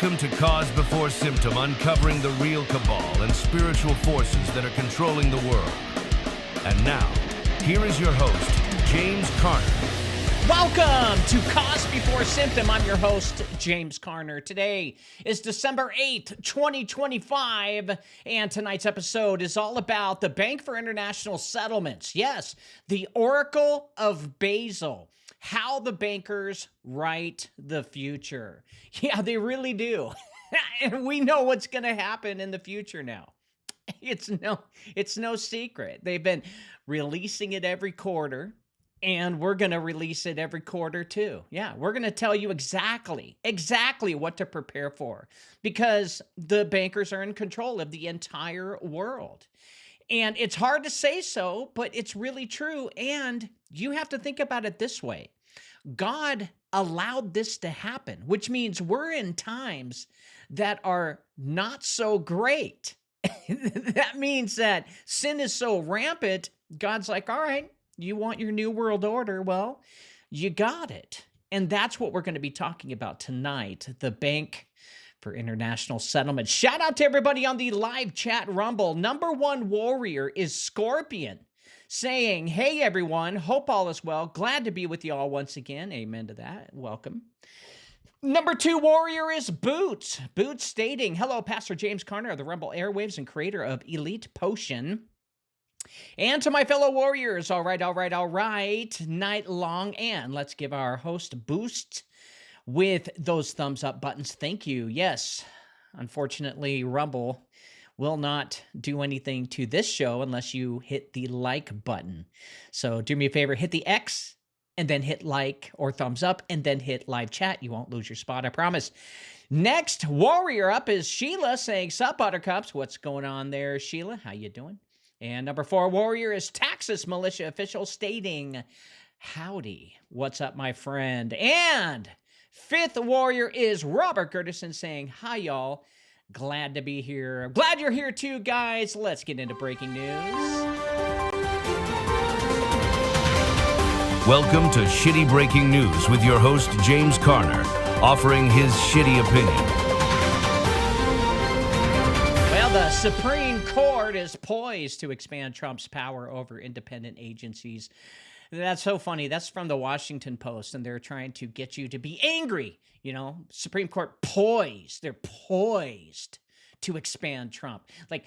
Welcome to Cause Before Symptom, uncovering the real cabal and spiritual forces that are controlling the world. And now, here is your host, James Carner. Welcome to Cause Before Symptom. I'm your host, James Carner. Today is December 8th, 2025, and tonight's episode is all about the Bank for International Settlements. Yes, the Oracle of Basel. How the bankers write the future. Yeah, they really do. And we know what's going to happen in the future now. It's no secret. They've been releasing it every quarter. And we're going to release it every quarter too. Yeah, we're going to tell you exactly what to prepare for because the bankers are in control of the entire world. And it's hard to say so, but it's really true. And you have to think about it this way. God allowed this to happen, which means we're in times that are not so great. That means that sin is so rampant, God's like, all right, you want your new world order? Well, you got it. And that's what we're going to be talking about tonight, the Bank for International Settlements. Shout out to everybody on the live chat Rumble. Number one warrior is Scorpion, saying, hey, everyone, hope all is well. Glad to be with you all once again. Amen to that. Welcome. Number two warrior is Boots. Boots stating, hello, Pastor James Carner of the Rumble Airwaves and creator of Elite Potion. And to my fellow warriors, all right, night long, and let's give our host a boost with those thumbs up buttons. Thank you. Yes, unfortunately, Rumble will not do anything to this show unless you hit the like button. So do me a favor, hit the X, and then hit like or thumbs up, and then hit live chat. You won't lose your spot, I promise. Next warrior up is Sheila saying, sup, Buttercups. What's going on there, Sheila? How you doing? And number four warrior is Texas Militia Official stating, howdy, what's up, my friend? And fifth warrior is Robert Gertison saying, hi, y'all. Glad to be here. I'm glad you're here too, guys. Let's get into breaking news. Welcome to Shitty Breaking News with your host, James Carner, offering his shitty opinion. The Supreme Court is poised to expand Trump's power over independent agencies. That's so funny. That's from the Washington Post, and they're trying to get you to be angry. You know, Supreme Court poised. They're poised to expand Trump. Like,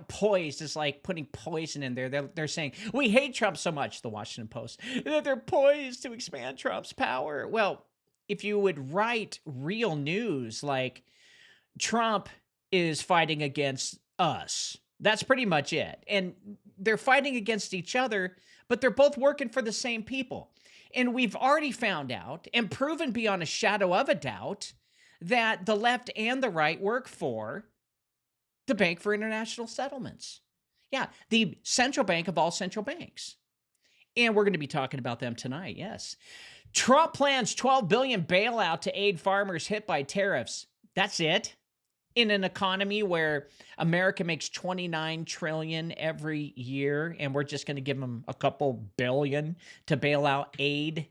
poised is like putting poison in there. They're saying, we hate Trump so much, the Washington Post. They're poised to expand Trump's power. Well, if you would write real news like Trump is fighting against us. That's pretty much it. And they're fighting against each other, but they're both working for the same people. And we've already found out and proven beyond a shadow of a doubt that the left and the right work for the Bank for International Settlements. Yeah, the central bank of all central banks. And we're going to be talking about them tonight, yes. Trump plans $12 billion bailout to aid farmers hit by tariffs. That's it. In an economy where America makes $29 trillion every year, and we're just going to give them a couple billion to bail out aid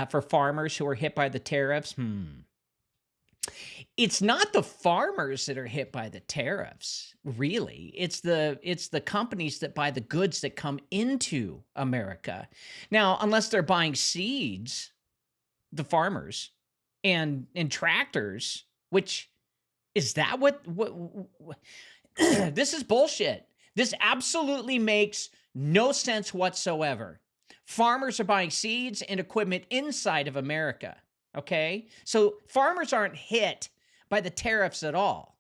for farmers who are hit by the tariffs. It's not the farmers that are hit by the tariffs, really. It's the companies that buy the goods that come into America. Now, unless they're buying seeds, the farmers and tractors, which is that what this is bullshit. This absolutely makes no sense whatsoever. Farmers are buying seeds and equipment inside of America, okay? So farmers aren't hit by the tariffs at all.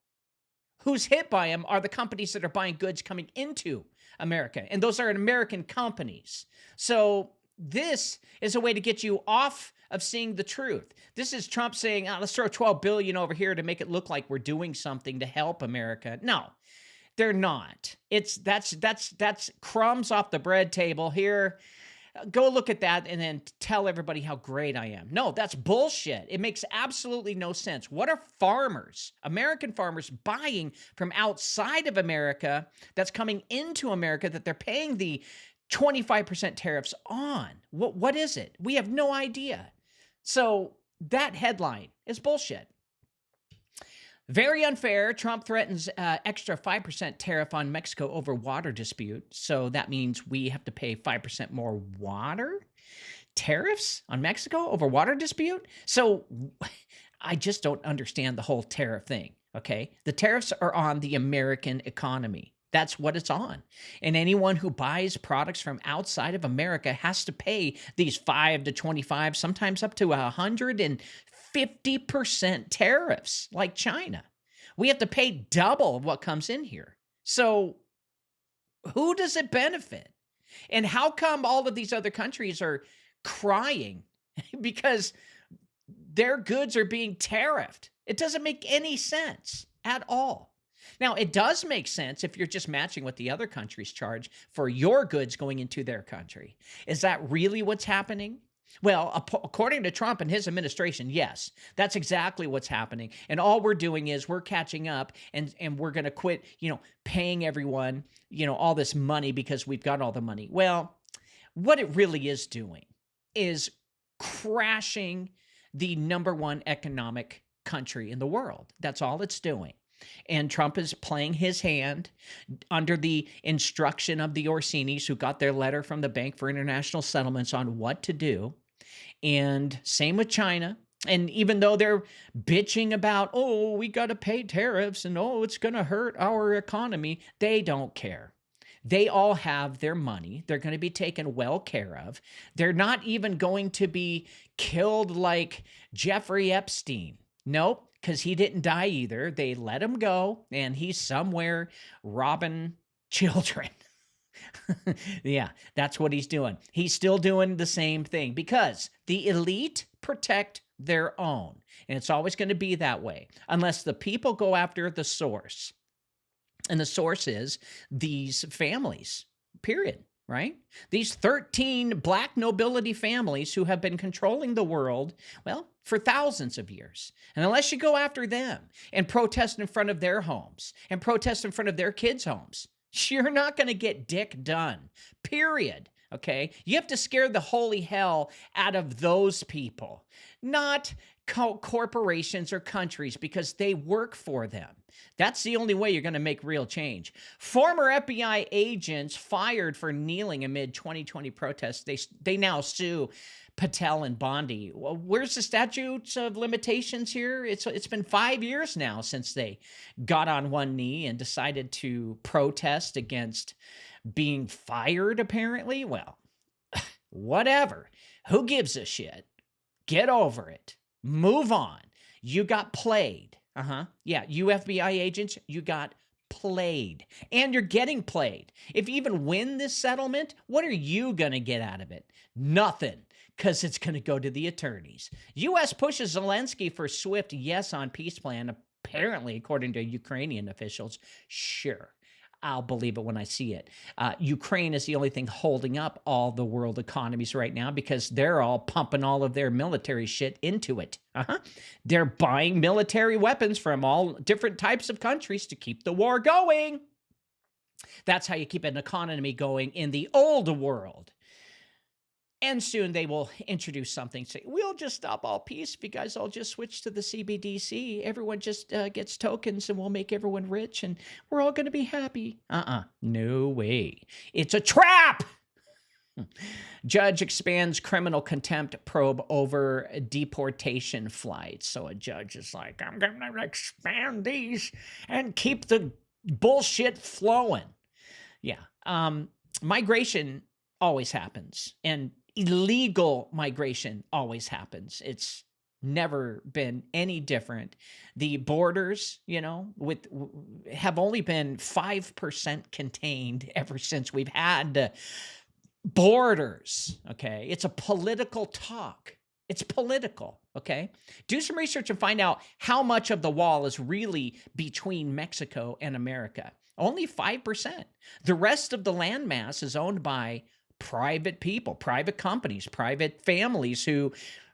Who's hit by them are the companies that are buying goods coming into America, and those are American companies. So this is a way to get you off of seeing the truth. This is Trump saying, let's throw $12 billion over here to make it look like we're doing something to help America. No, they're not. That's crumbs off the bread table here. Go look at that and then tell everybody how great I am. No, that's bullshit. It makes absolutely no sense. What are farmers, American farmers, buying from outside of America that's coming into America that they're paying the 25% tariffs on? What is it? We have no idea. So that headline is bullshit. Very unfair. Trump threatens extra 5% tariff on Mexico over water dispute. So that means we have to pay 5% more water tariffs on Mexico over water dispute. So I just don't understand the whole tariff thing. Okay. The tariffs are on the American economy. That's what it's on. And anyone who buys products from outside of America has to pay these 5 to 25, sometimes up to 150% tariffs, like China. We have to pay double of what comes in here. So who does it benefit? And how come all of these other countries are crying because their goods are being tariffed? It doesn't make any sense at all. Now, it does make sense if you're just matching what the other countries charge for your goods going into their country. Is that really what's happening? Well, according to Trump and his administration, yes, that's exactly what's happening. And all we're doing is we're catching up and we're going to quit, paying everyone, all this money because we've got all the money. Well, what it really is doing is crashing the number one economic country in the world. That's all it's doing. And Trump is playing his hand under the instruction of the Orsinis, who got their letter from the Bank for International Settlements on what to do. And same with China. And even though they're bitching about, oh, we got to pay tariffs and, oh, it's going to hurt our economy, they don't care. They all have their money. They're going to be taken well care of. They're not even going to be killed like Jeffrey Epstein. Nope. Because he didn't die either. They let him go, and he's somewhere robbing children. Yeah, that's what he's doing. He's still doing the same thing because the elite protect their own, and it's always going to be that way unless the people go after the source. And the source is these families, period. Right? These 13 black nobility families who have been controlling the world, well, for thousands of years. And unless you go after them and protest in front of their homes and protest in front of their kids' homes, you're not going to get dick done, period. Okay? You have to scare the holy hell out of those people, not corporations or countries, because they work for them. That's the only way you're going to make real change. Former FBI agents fired for kneeling amid 2020 protests. They now sue Patel and Bondi. Well, where's the statutes of limitations here? It's been 5 years now since they got on one knee and decided to protest against being fired, apparently. Well, whatever. Who gives a shit? Get over it. Move on. You got played. Yeah, you FBI agents, you got played. And you're getting played. If you even win this settlement, what are you going to get out of it? Nothing, because it's going to go to the attorneys. U.S. pushes Zelensky for swift yes on peace plan, apparently, according to Ukrainian officials. Sure. I'll believe it when I see it. Ukraine is the only thing holding up all the world economies right now because they're all pumping all of their military shit into it. They're buying military weapons from all different types of countries to keep the war going. That's how you keep an economy going in the old world. And soon they will introduce something, say, we'll just stop all peace if you guys all just switch to the CBDC. Everyone just gets tokens and we'll make everyone rich and we're all going to be happy. No way. It's a trap. Judge expands criminal contempt probe over deportation flights. So a judge is like, I'm going to expand these and keep the bullshit flowing. Yeah. Migration always happens. And illegal migration always happens. It's never been any different. The borders, have only been 5% contained ever since we've had borders. Okay. It's a political talk. It's political. Okay. Do some research and find out how much of the wall is really between Mexico and America. Only 5%. The rest of the landmass is owned by private people, private companies, private families who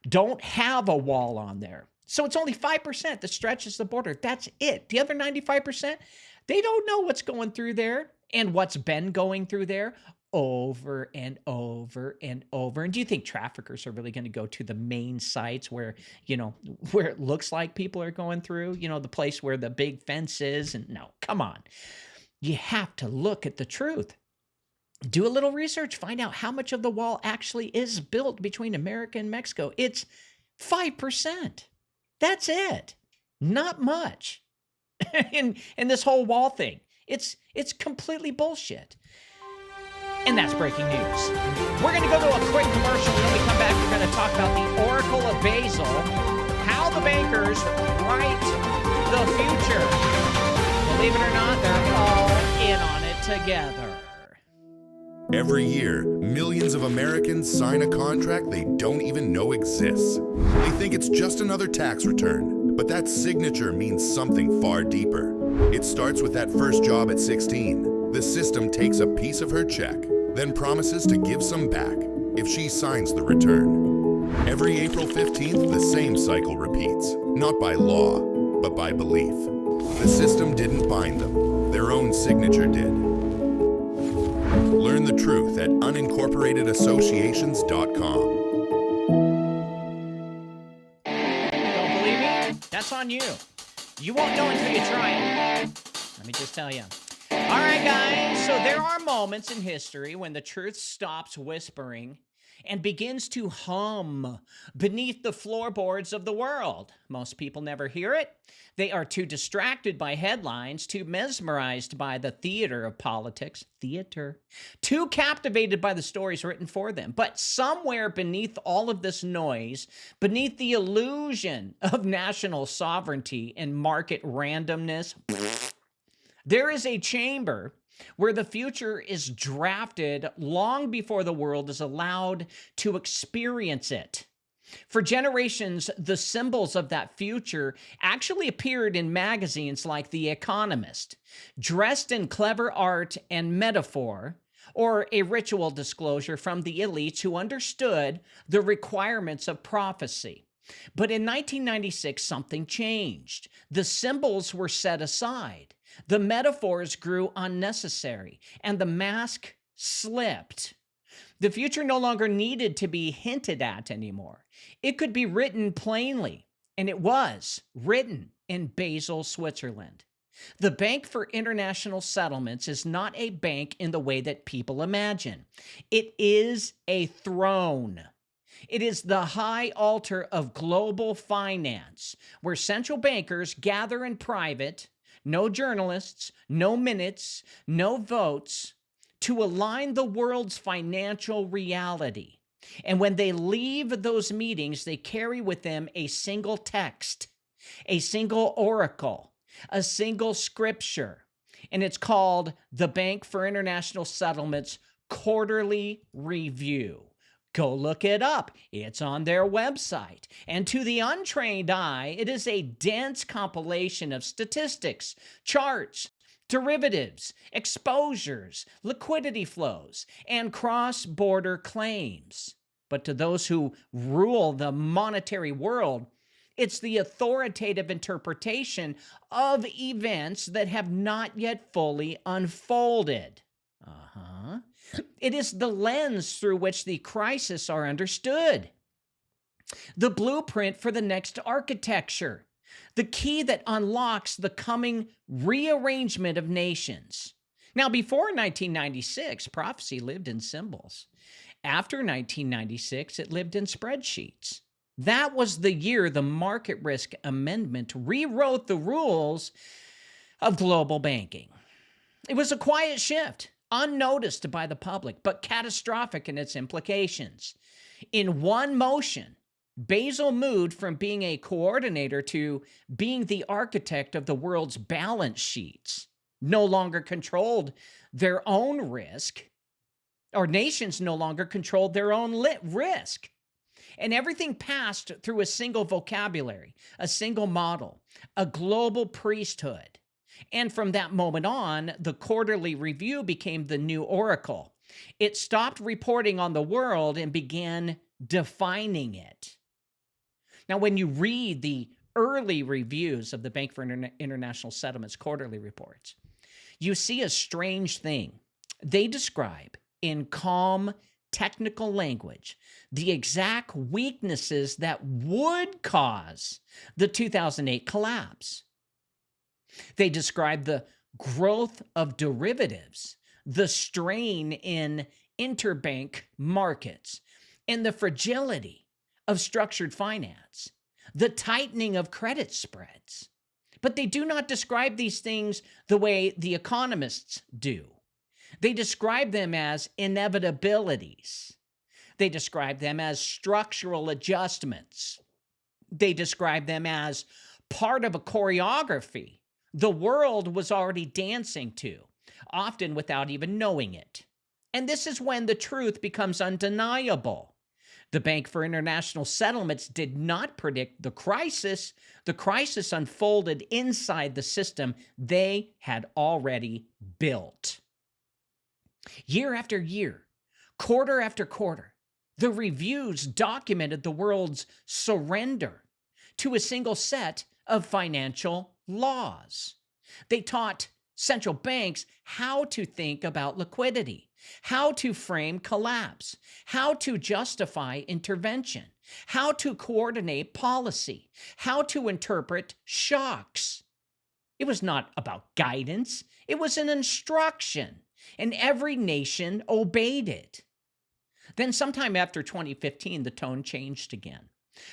don't have a wall on there. So it's only 5% that stretches the border. That's it. The other 95%, they don't know what's going through there and what's been going through there over and over and over. And do you think traffickers are really going to go to the main sites where, where it looks like people are going through, the place where the big fence is? And no, come on. You have to look at the truth. Do a little research, find out how much of the wall actually is built between America and Mexico. It's 5%. That's it. Not much. in this whole wall thing. It's completely bullshit. And that's breaking news. We're going to go to a quick commercial. When we come back, we're going to talk about the Oracle of Basel, how the bankers write the future. Believe it or not, they're all in on it together. Every year, millions of Americans sign a contract they don't even know exists. They think it's just another tax return, but that signature means something far deeper. It starts with that first job at 16. The system takes a piece of her check, then promises to give some back if she signs the return. Every April 15th, the same cycle repeats, not by law, but by belief. The system didn't bind them, their own signature did. Learn the truth at unincorporatedisassociations.com. Don't believe me? That's on you. You won't know until you try it. Let me just tell you. All right, guys. So there are moments in history when the truth stops whispering and begins to hum beneath the floorboards of the world. Most people never hear it. They are too distracted by headlines, too mesmerized by the theater of politics, too captivated by the stories written for them. But somewhere beneath all of this noise, beneath the illusion of national sovereignty and market randomness, there is a chamber where the future is drafted long before the world is allowed to experience it. For generations, the symbols of that future actually appeared in magazines like The Economist, dressed in clever art and metaphor, or a ritual disclosure from the elites who understood the requirements of prophecy. But in 1996, something changed. The symbols were set aside. The metaphors grew unnecessary, and the mask slipped. The future no longer needed to be hinted at anymore. It could be written plainly, and it was written in Basel, Switzerland. The Bank for International Settlements is not a bank in the way that people imagine. It is a throne. It is the high altar of global finance, where central bankers gather in private, no journalists, no minutes, no votes, to align the world's financial reality. And when they leave those meetings, they carry with them a single text, a single oracle, a single scripture. And it's called the Bank for International Settlements Quarterly Review. Go look it up. It's on their website. And to the untrained eye, it is a dense compilation of statistics, charts, derivatives, exposures, liquidity flows, and cross-border claims. But to those who rule the monetary world, it's the authoritative interpretation of events that have not yet fully unfolded. It is the lens through which the crises are understood. The blueprint for the next architecture. The key that unlocks the coming rearrangement of nations. Now, before 1996, prophecy lived in symbols. After 1996, it lived in spreadsheets. That was the year the Market Risk Amendment rewrote the rules of global banking. It was a quiet shift, unnoticed by the public, but catastrophic in its implications. In one motion, Basel moved from being a coordinator to being the architect of the world's balance sheets. No longer controlled their own risk, or nations no longer controlled their own risk. And everything passed through a single vocabulary, a single model, a global priesthood. And from that moment on, the quarterly review became the new oracle. It stopped reporting on the world and began defining it. Now, when you read the early reviews of the Bank for International Settlements quarterly reports, you see a strange thing. They describe in calm, technical language the exact weaknesses that would cause the 2008 collapse. They describe the growth of derivatives, the strain in interbank markets, and the fragility of structured finance, the tightening of credit spreads. But they do not describe these things the way the economists do. They describe them as inevitabilities. They describe them as structural adjustments. They describe them as part of a choreography the world was already dancing to, often without even knowing it. And this is when the truth becomes undeniable. The Bank for International Settlements did not predict the crisis. The crisis unfolded inside the system they had already built. Year after year, quarter after quarter, the reviews documented the world's surrender to a single set of financial laws. They taught central banks how to think about liquidity, how to frame collapse, how to justify intervention, how to coordinate policy, how to interpret shocks. It was not about guidance, it was an instruction, and every nation obeyed it. Then, sometime after 2015, the tone changed again.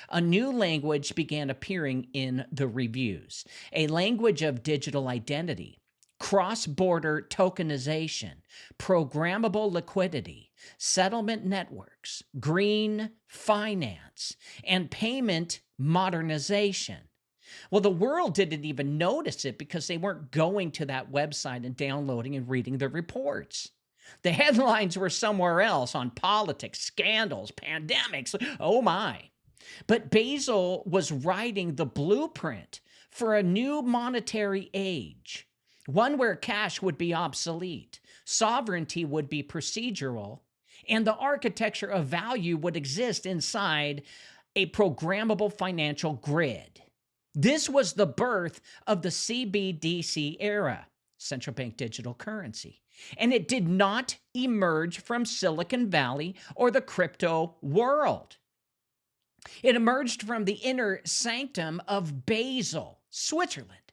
A new language began appearing in the reviews, a language of digital identity, cross-border tokenization, programmable liquidity, settlement networks, green finance, and payment modernization. Well, the world didn't even notice it because they weren't going to that website and downloading and reading the reports. The headlines were somewhere else on politics, scandals, pandemics. Oh my. But Basel was writing the blueprint for a new monetary age, one where cash would be obsolete, sovereignty would be procedural, and the architecture of value would exist inside a programmable financial grid. This was the birth of the CBDC era, central bank digital currency, and it did not emerge from Silicon Valley or the crypto world. It emerged from the inner sanctum of Basel, Switzerland,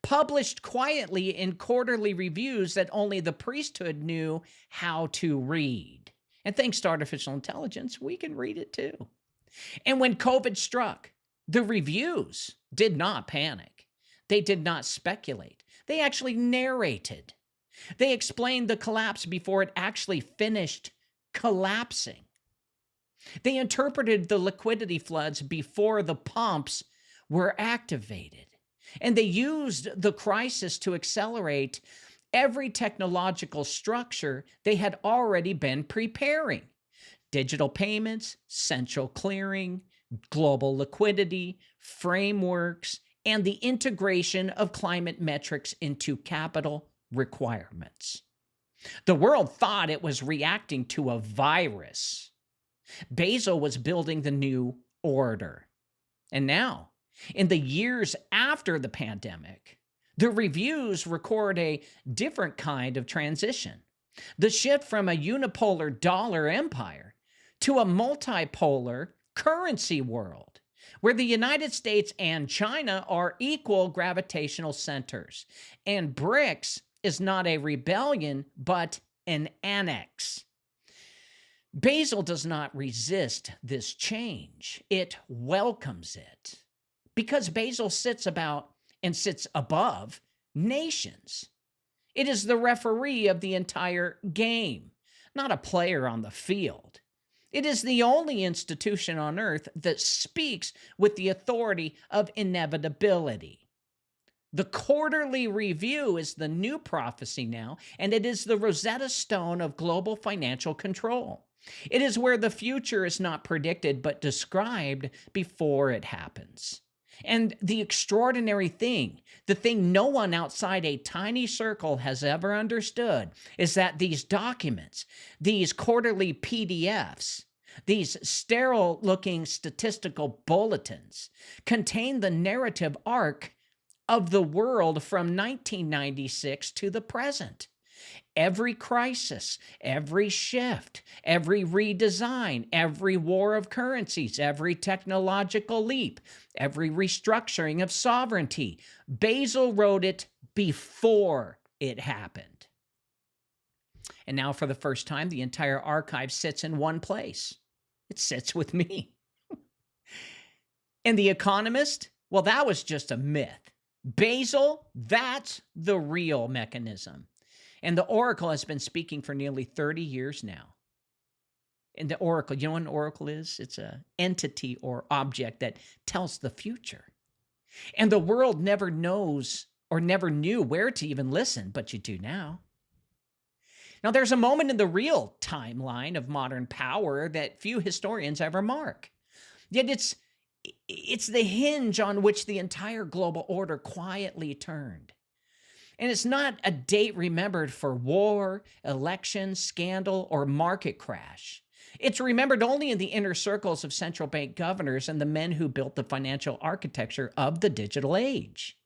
published quietly in quarterly reviews that only the priesthood knew how to read. And thanks to artificial intelligence, we can read it too. And when COVID struck, the reviews did not panic. They did not speculate. They actually narrated. They explained the collapse before it actually finished collapsing. They interpreted the liquidity floods before the pumps were activated. And they used the crisis to accelerate every technological structure they had already been preparing. Digital payments, central clearing, global liquidity, frameworks, and the integration of climate metrics into capital requirements. The world thought it was reacting to a virus. Basel was building the new order. And now, in the years after the pandemic, the reviews record a different kind of transition. The shift from a unipolar dollar empire to a multipolar currency world, where the United States and China are equal gravitational centers, and BRICS is not a rebellion, but an annex. Basel does not resist this change. It welcomes it because Basel sits above nations. It is the referee of the entire game, not a player on the field. It is the only institution on earth that speaks with the authority of inevitability. The quarterly review is the new prophecy now, and it is the Rosetta Stone of global financial control. It is where the future is not predicted but described before it happens. And the extraordinary thing, the thing no one outside a tiny circle has ever understood, is that these documents, these quarterly PDFs, these sterile-looking statistical bulletins, contain the narrative arc of the world from 1996 to the present. Every crisis, every shift, every redesign, every war of currencies, every technological leap, every restructuring of sovereignty. Basel wrote it before it happened. And now, for the first time, the entire archive sits in one place. It sits with me. And The Economist, well, that was just a myth. Basel, that's the real mechanism. And the Oracle has been speaking for nearly 30 years now. And the Oracle, you know what an Oracle is? It's an entity or object that tells the future. And the world never knows or never knew where to even listen, but you do now. Now, there's a moment in the real timeline of modern power that few historians ever mark. Yet it's the hinge on which the entire global order quietly turned. And it's not a date remembered for war, election, scandal, or market crash. It's remembered only in the inner circles of central bank governors and the men who built the financial architecture of the digital age.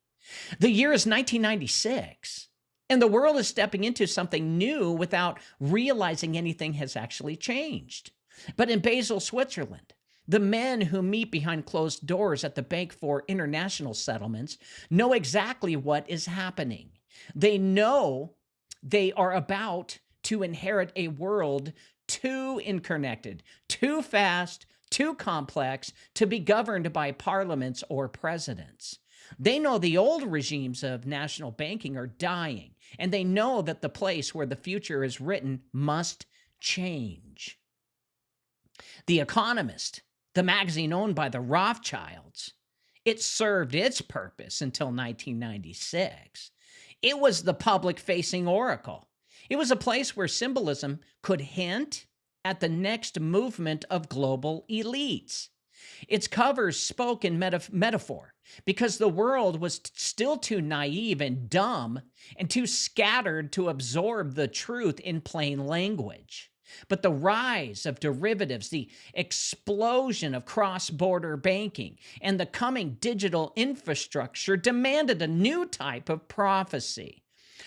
The year is 1996, and the world is stepping into something new without realizing anything has actually changed. But in Basel, Switzerland, the men who meet behind closed doors at the Bank for International Settlements know exactly what is happening. They know they are about to inherit a world too interconnected, too fast, too complex to be governed by parliaments or presidents. They know the old regimes of national banking are dying, and they know that the place where the future is written must change. The Economist, the magazine owned by the Rothschilds, it served its purpose until 1996. It was the public-facing oracle. It was a place where symbolism could hint at the next movement of global elites. Its covers spoke in metaphor because the world was still too naive and dumb and too scattered to absorb the truth in plain language. But the rise of derivatives, the explosion of cross-border banking, and the coming digital infrastructure demanded a new type of prophecy,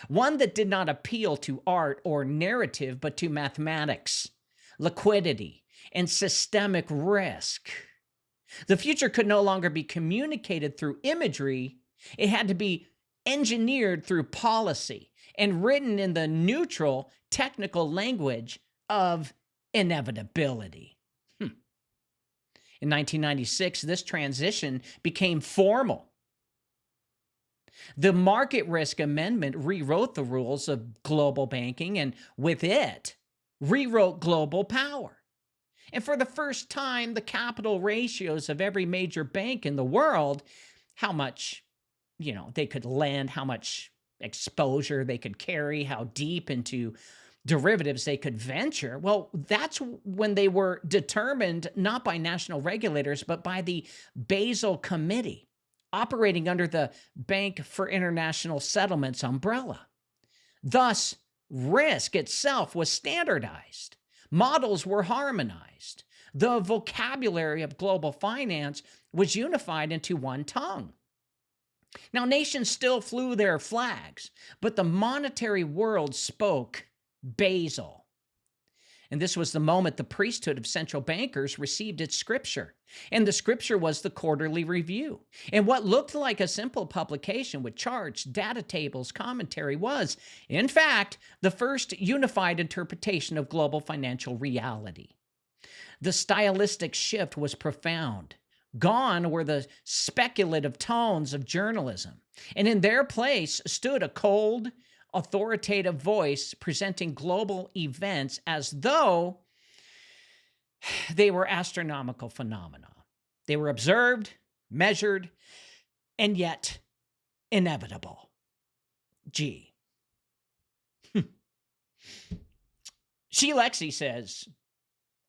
one that did not appeal to art or narrative, but to mathematics, liquidity, and systemic risk. The future could no longer be communicated through imagery. It had to be engineered through policy and written in the neutral, technical language of inevitability. In 1996, this transition became formal. The Market Risk Amendment rewrote the rules of global banking, and with it, rewrote global power. And for the first time, the capital ratios of every major bank in the world, how much, they could lend, how much exposure they could carry, how deep into derivatives they could venture. Well, that's when they were determined not by national regulators, but by the Basel Committee, operating under the Bank for International Settlements umbrella. Thus, risk itself was standardized. Models were harmonized. The vocabulary of global finance was unified into one tongue. Now, nations still flew their flags, but the monetary world spoke Basel. And this was the moment the priesthood of central bankers received its scripture. And the scripture was the Quarterly Review. And what looked like a simple publication with charts, data tables, commentary was, in fact, the first unified interpretation of global financial reality. The stylistic shift was profound. Gone were the speculative tones of journalism. And in their place stood a cold, authoritative voice presenting global events as though they were astronomical phenomena. They were observed, measured, and yet inevitable. Gee. Lexi says,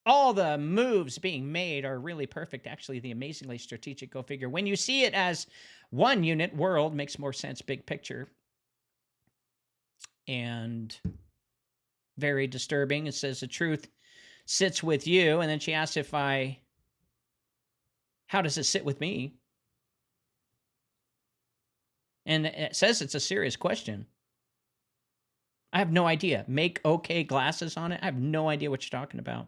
all the moves being made are really perfect. Actually, the amazingly strategic, go figure. When you see it as one unit, world makes more sense, big picture. And very disturbing. It says the truth sits with you. And then she asks how does it sit with me? And it says it's a serious question. I have no idea. Make okay glasses on it. I have no idea what you're talking about.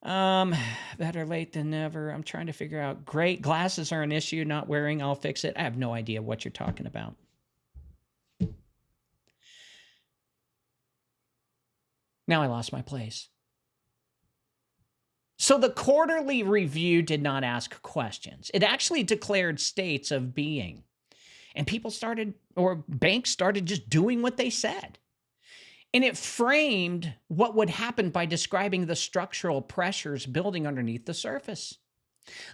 Better late than never. I'm trying to figure out. Great. Glasses are an issue. Not wearing. I'll fix it. I have no idea what you're talking about. Now I lost my place. So the quarterly review did not ask questions. It actually declared states of being. And people started, or banks started just doing what they said. And it framed what would happen by describing the structural pressures building underneath the surface.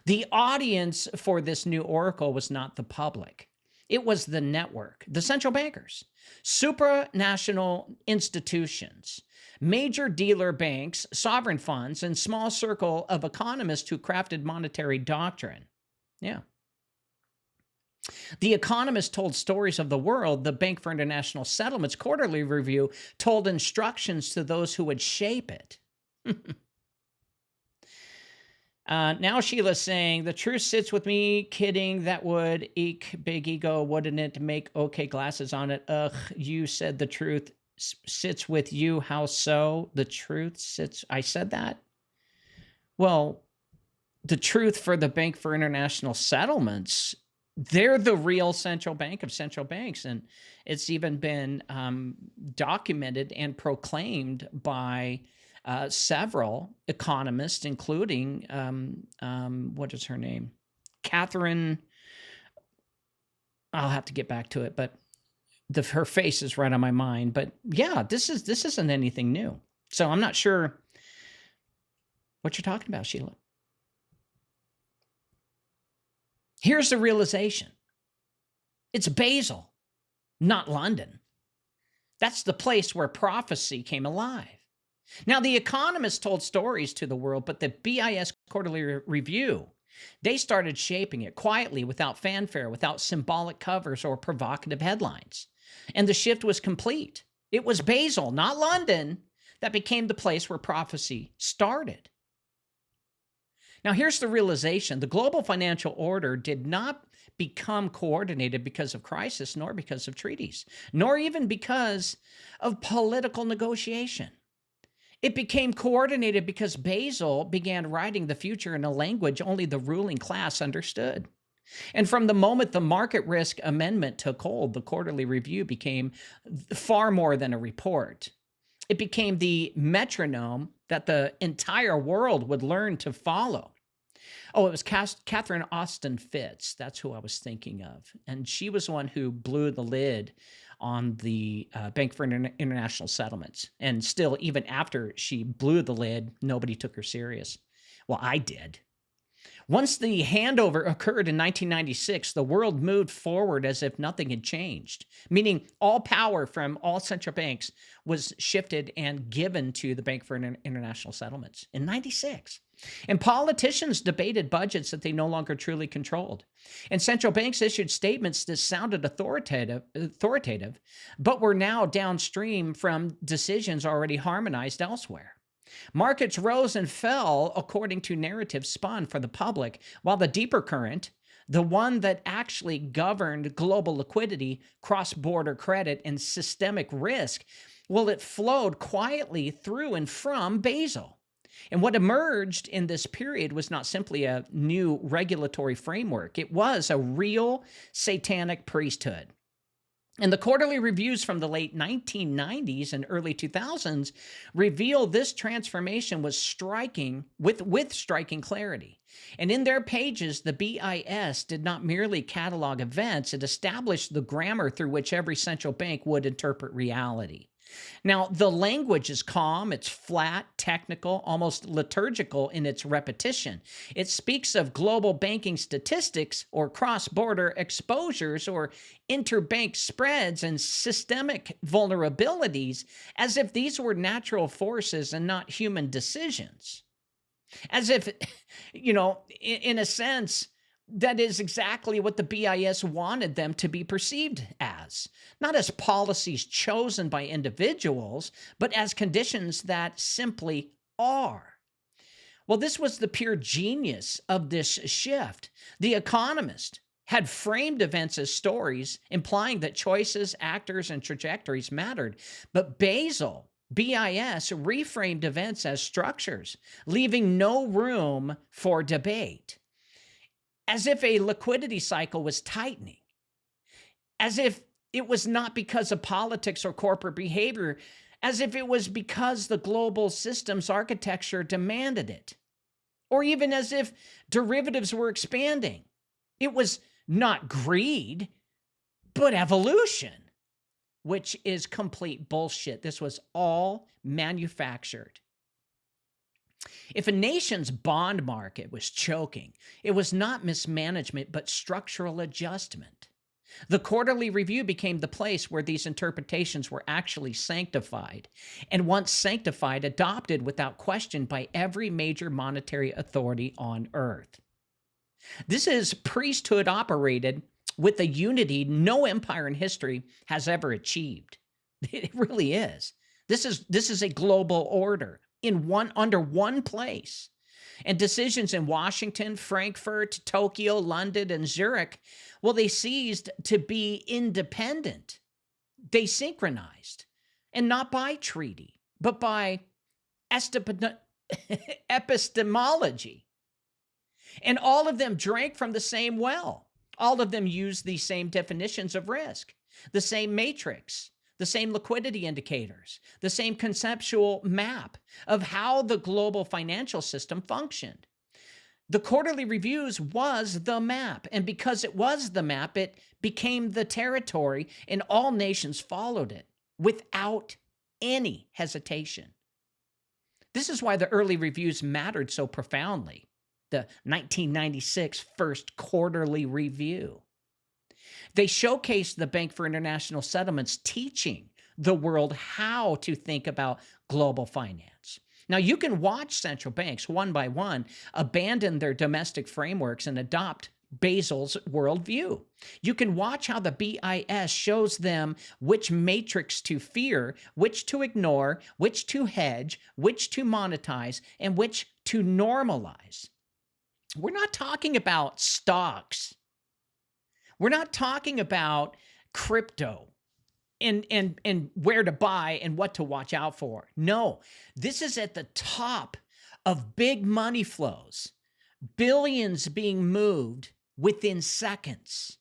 The audience for this new oracle was not the public. It was the network, the central bankers, supranational institutions, major dealer banks, sovereign funds, and small circle of economists who crafted monetary doctrine. Yeah. The Economist told stories of the world. The Bank for International Settlements quarterly review told instructions to those who would shape it. Now Sheila's saying, the truth sits with me. Kidding, that would. Eek, big ego, wouldn't it? Make okay glasses on it. Ugh, you said the truth sits with you. How so? The truth sits. I said that? Well, the truth for the Bank for International Settlements, they're the real central bank of central banks. And it's even been documented and proclaimed by several economists, including, what is her name? Catherine, I'll have to get back to it, but her face is right on my mind. But yeah, this isn't anything new. So I'm not sure what you're talking about, Sheila. Here's the realization. It's Basel, not London. That's the place where prophecy came alive. Now, the Economist told stories to the world, but the BIS quarterly review, they started shaping it quietly, without fanfare, without symbolic covers or provocative headlines. And the shift was complete. It was Basel, not London, that became the place where prophecy started. Now, here's the realization. The global financial order did not become coordinated because of crisis, nor because of treaties, nor even because of political negotiation. It became coordinated because Basel began writing the future in a language only the ruling class understood. And from the moment the market risk amendment took hold, the quarterly review became far more than a report. It became the metronome that the entire world would learn to follow. Oh, it was Catherine Austin Fitts. That's who I was thinking of. And she was the one who blew the lid on the Bank for International Settlements. And still, even after she blew the lid, nobody took her serious. Well, I did. Once the handover occurred in 1996, the world moved forward as if nothing had changed, meaning all power from all central banks was shifted and given to the Bank for International Settlements in 96. And politicians debated budgets that they no longer truly controlled. And central banks issued statements that sounded authoritative, but were now downstream from decisions already harmonized elsewhere. Markets rose and fell according to narratives spun for the public, while the deeper current, the one that actually governed global liquidity, cross-border credit, and systemic risk, well, it flowed quietly through and from Basel. And what emerged in this period was not simply a new regulatory framework. It was a real satanic priesthood. And the quarterly reviews from the late 1990s and early 2000s reveal this transformation was striking with striking clarity. And in their pages, the BIS did not merely catalog events, it established the grammar through which every central bank would interpret reality. Now, the language is calm, it's flat, technical, almost liturgical in its repetition. It speaks of global banking statistics or cross-border exposures or interbank spreads and systemic vulnerabilities as if these were natural forces and not human decisions. As if, in a sense, that is exactly what the BIS wanted them to be perceived as. Not as policies chosen by individuals, but as conditions that simply are. Well, this was the pure genius of this shift. The Economist had framed events as stories, implying that choices, actors, and trajectories mattered. But Basel, BIS, reframed events as structures, leaving no room for debate, as if a liquidity cycle was tightening, as if it was not because of politics or corporate behavior, as if it was because the global systems architecture demanded it, or even as if derivatives were expanding. It was not greed, but evolution, which is complete bullshit. This was all manufactured. If a nation's bond market was choking, it was not mismanagement, but structural adjustment. The quarterly review became the place where these interpretations were actually sanctified, and once sanctified, adopted without question by every major monetary authority on earth. This is priesthood operated with a unity no empire in history has ever achieved. It really is. This is a global order under one place. And decisions in Washington, Frankfurt, Tokyo, London, and Zurich, well, they ceased to be independent. They synchronized, and not by treaty, but by epistemology. And all of them drank from the same well. All of them used the same definitions of risk, the same matrix, the same liquidity indicators, the same conceptual map of how the global financial system functioned. The quarterly reviews was the map, and because it was the map, it became the territory, and all nations followed it without any hesitation. This is why the early reviews mattered so profoundly. The 1996 first quarterly review. They showcased the Bank for International Settlements teaching the world how to think about global finance. Now, you can watch central banks one by one abandon their domestic frameworks and adopt Basel's worldview. You can watch how the BIS shows them which matrix to fear, which to ignore, which to hedge, which to monetize, and which to normalize. We're not talking about stocks. We're not talking about crypto and where to buy and what to watch out for. No, this is at the top of big money flows, billions being moved within seconds.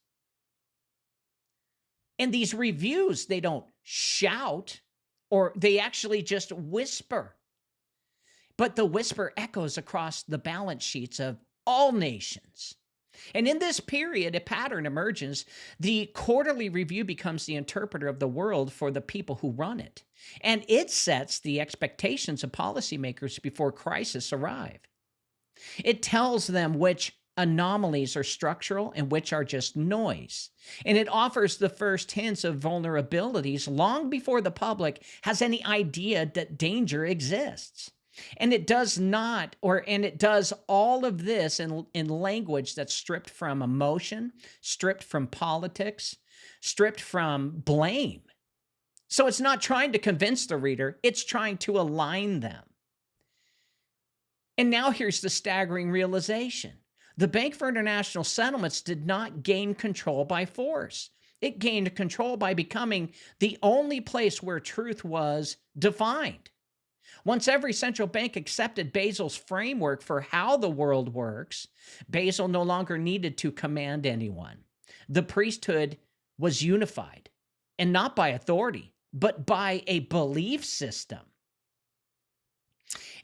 And these reviews, they don't shout, or they actually just whisper. But the whisper echoes across the balance sheets of all nations. And in this period, a pattern emerges. The quarterly review becomes the interpreter of the world for the people who run it. And it sets the expectations of policymakers before crises arrive. It tells them which anomalies are structural and which are just noise. And it offers the first hints of vulnerabilities long before the public has any idea that danger exists. And it does all of this in language that's stripped from emotion, stripped from politics, stripped from blame. So it's not trying to convince the reader, it's trying to align them. And now here's the staggering realization. The Bank for International Settlements did not gain control by force. It gained control by becoming the only place where truth was defined. Once every central bank accepted Basel's framework for how the world works, Basel no longer needed to command anyone. The priesthood was unified, and not by authority, but by a belief system.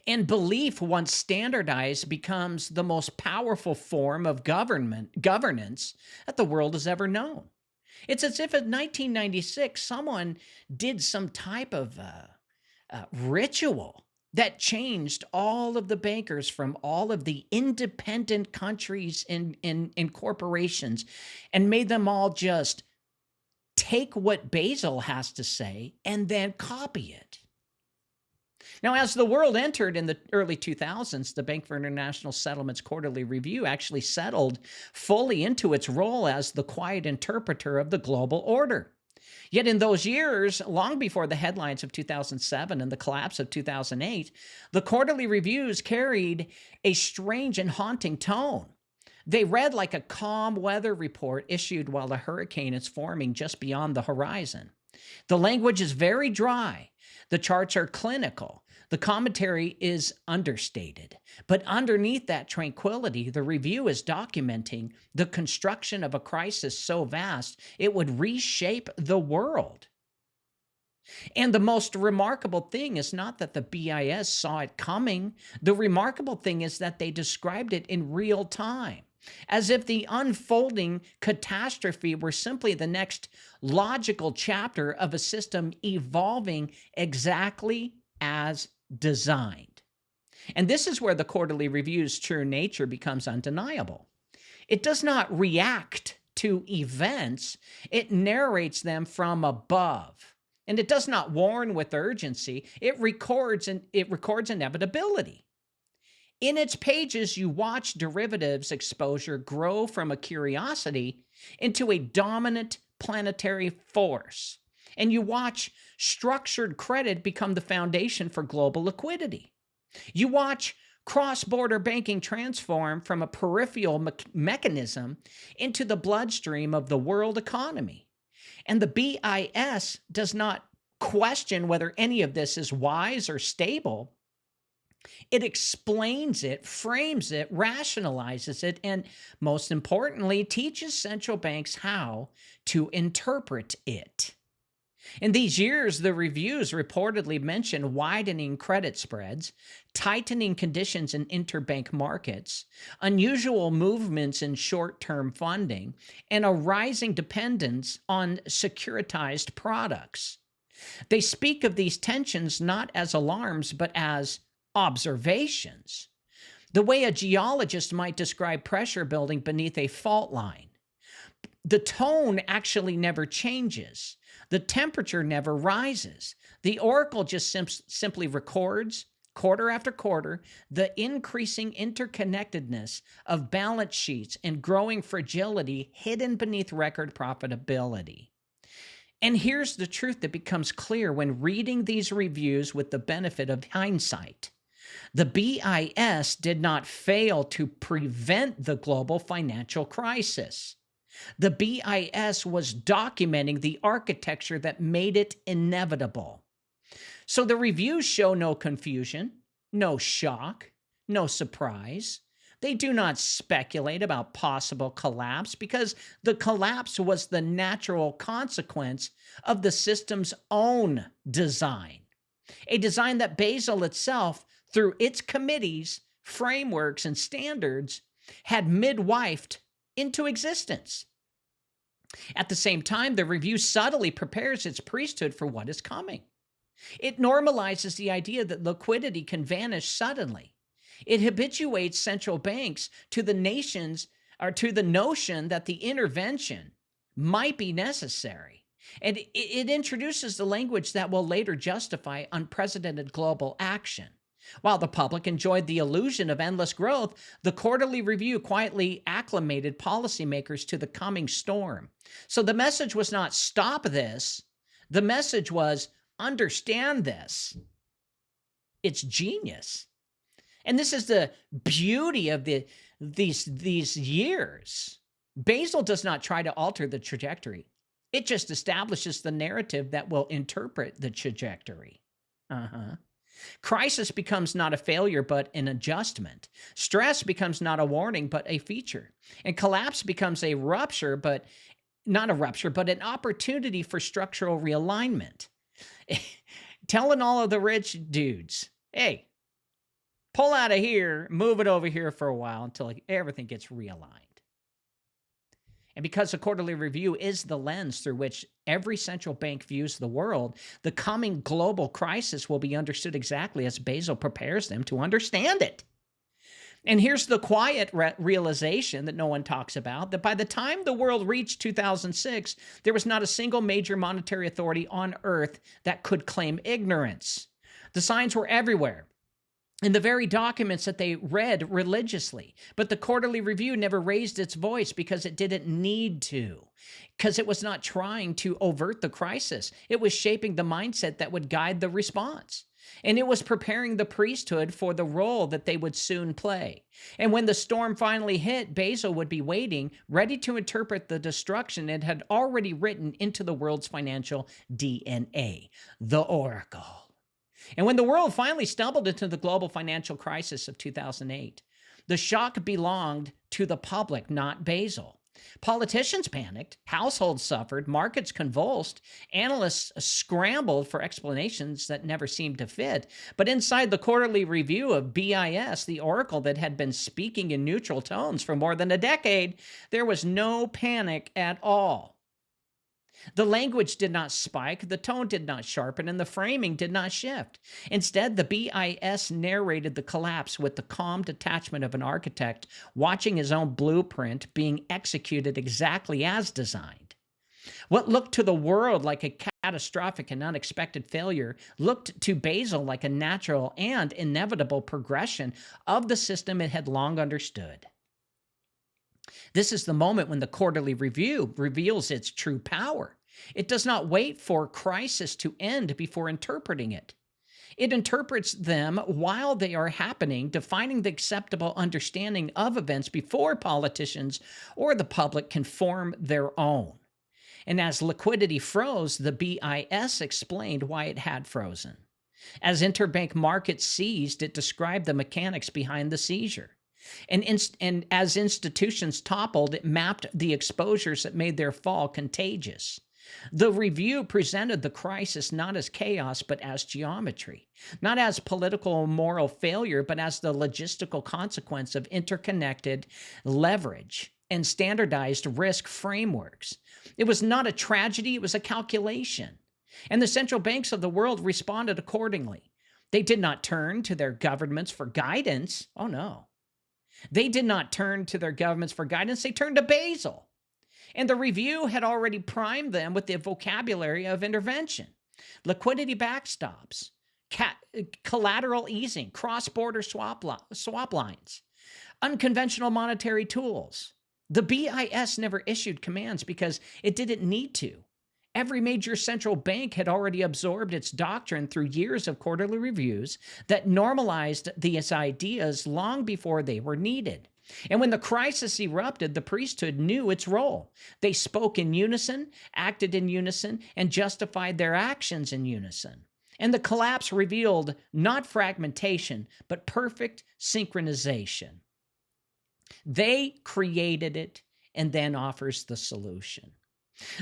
And belief, once standardized, becomes the most powerful form of governance that the world has ever known. It's as if in 1996, someone did some type of ritual that changed all of the bankers from all of the independent countries and corporations and made them all just take what Basel has to say and then copy it. Now, as the world entered in the early 2000s, the Bank for International Settlements Quarterly Review actually settled fully into its role as the quiet interpreter of the global order. Yet in those years, long before the headlines of 2007 and the collapse of 2008, the quarterly reviews carried a strange and haunting tone. They read like a calm weather report issued while a hurricane is forming just beyond the horizon. The language is very dry. The charts are clinical. The commentary is understated. But underneath that tranquility, the review is documenting the construction of a crisis so vast it would reshape the world. And the most remarkable thing is not that the BIS saw it coming. The remarkable thing is that they described it in real time, as if the unfolding catastrophe were simply the next logical chapter of a system evolving exactly as designed. And this is where the quarterly review's true nature becomes undeniable. It does not react to events, it narrates them from above. And it does not warn with urgency, it records inevitability. In its pages, you watch derivatives exposure grow from a curiosity into a dominant planetary force. And you watch structured credit become the foundation for global liquidity. You watch cross-border banking transform from a peripheral mechanism into the bloodstream of the world economy. And the BIS does not question whether any of this is wise or stable. It explains it, frames it, rationalizes it, and most importantly, teaches central banks how to interpret it. In these years, the reviews reportedly mention widening credit spreads, tightening conditions in interbank markets, unusual movements in short-term funding, and a rising dependence on securitized products. They speak of these tensions not as alarms, but as observations, the way a geologist might describe pressure building beneath a fault line. The tone actually never changes. The temperature never rises. The Oracle just simply records, quarter after quarter, the increasing interconnectedness of balance sheets and growing fragility hidden beneath record profitability. And here's the truth that becomes clear when reading these reviews with the benefit of hindsight. The BIS did not fail to prevent the global financial crisis. The BIS was documenting the architecture that made it inevitable. So the reviews show no confusion, no shock, no surprise. They do not speculate about possible collapse because the collapse was the natural consequence of the system's own design. A design that Basel itself, through its committees, frameworks, and standards, had midwifed into existence. At the same time, the review subtly prepares its priesthood for what is coming. It normalizes the idea that liquidity can vanish suddenly. It habituates central banks to the notion that the intervention might be necessary. And it introduces the language that will later justify unprecedented global action. While the public enjoyed the illusion of endless growth, the quarterly review quietly acclimated policymakers to the coming storm. So the message was not stop this. The message was understand this. It's genius. And this is the beauty of these years. Basel does not try to alter the trajectory. It just establishes the narrative that will interpret the trajectory. Crisis becomes not a failure, but an adjustment. Stress becomes not a warning, but a feature. And collapse becomes a rupture, but not a rupture, but an opportunity for structural realignment. Telling all of the rich dudes, hey, pull out of here, move it over here for a while until everything gets realigned. And because the quarterly review is the lens through which every central bank views the world, the coming global crisis will be understood exactly as Basel prepares them to understand it. And here's the quiet realization that no one talks about, that by the time the world reached 2006, there was not a single major monetary authority on earth that could claim ignorance. The signs were everywhere in the very documents that they read religiously. But the quarterly review never raised its voice because it didn't need to, because it was not trying to overt the crisis. It was shaping the mindset that would guide the response. And it was preparing the priesthood for the role that they would soon play. And when the storm finally hit, Basel would be waiting, ready to interpret the destruction it had already written into the world's financial DNA, the Oracle. And when the world finally stumbled into the global financial crisis of 2008, the shock belonged to the public, not Basel. Politicians panicked, households suffered, markets convulsed, analysts scrambled for explanations that never seemed to fit. But inside the quarterly review of BIS, the oracle that had been speaking in neutral tones for more than a decade, there was no panic at all. The language did not spike, the tone did not sharpen, and the framing did not shift. Instead, the BIS narrated the collapse with the calm detachment of an architect watching his own blueprint being executed exactly as designed. What looked to the world like a catastrophic and unexpected failure looked to Basel like a natural and inevitable progression of the system it had long understood. This is the moment when the quarterly review reveals its true power. It does not wait for crisis to end before interpreting it. It interprets them while they are happening, defining the acceptable understanding of events before politicians or the public can form their own. And as liquidity froze, the BIS explained why it had frozen. As interbank markets seized, it described the mechanics behind the seizure. And as institutions toppled, it mapped the exposures that made their fall contagious. The review presented the crisis not as chaos, but as geometry, not as political or moral failure, but as the logistical consequence of interconnected leverage and standardized risk frameworks. It was not a tragedy, it was a calculation. And the central banks of the world responded accordingly. They did not turn to their governments for guidance. Oh, no. They did not turn to their governments for guidance. They turned to Basel. And the review had already primed them with the vocabulary of intervention. Liquidity backstops, collateral easing, cross-border swap lines, unconventional monetary tools. The BIS never issued commands because it didn't need to. Every major central bank had already absorbed its doctrine through years of quarterly reviews that normalized these ideas long before they were needed. And when the crisis erupted, the priesthood knew its role. They spoke in unison, acted in unison, and justified their actions in unison. And the collapse revealed not fragmentation, but perfect synchronization. They created it and then offers the solution.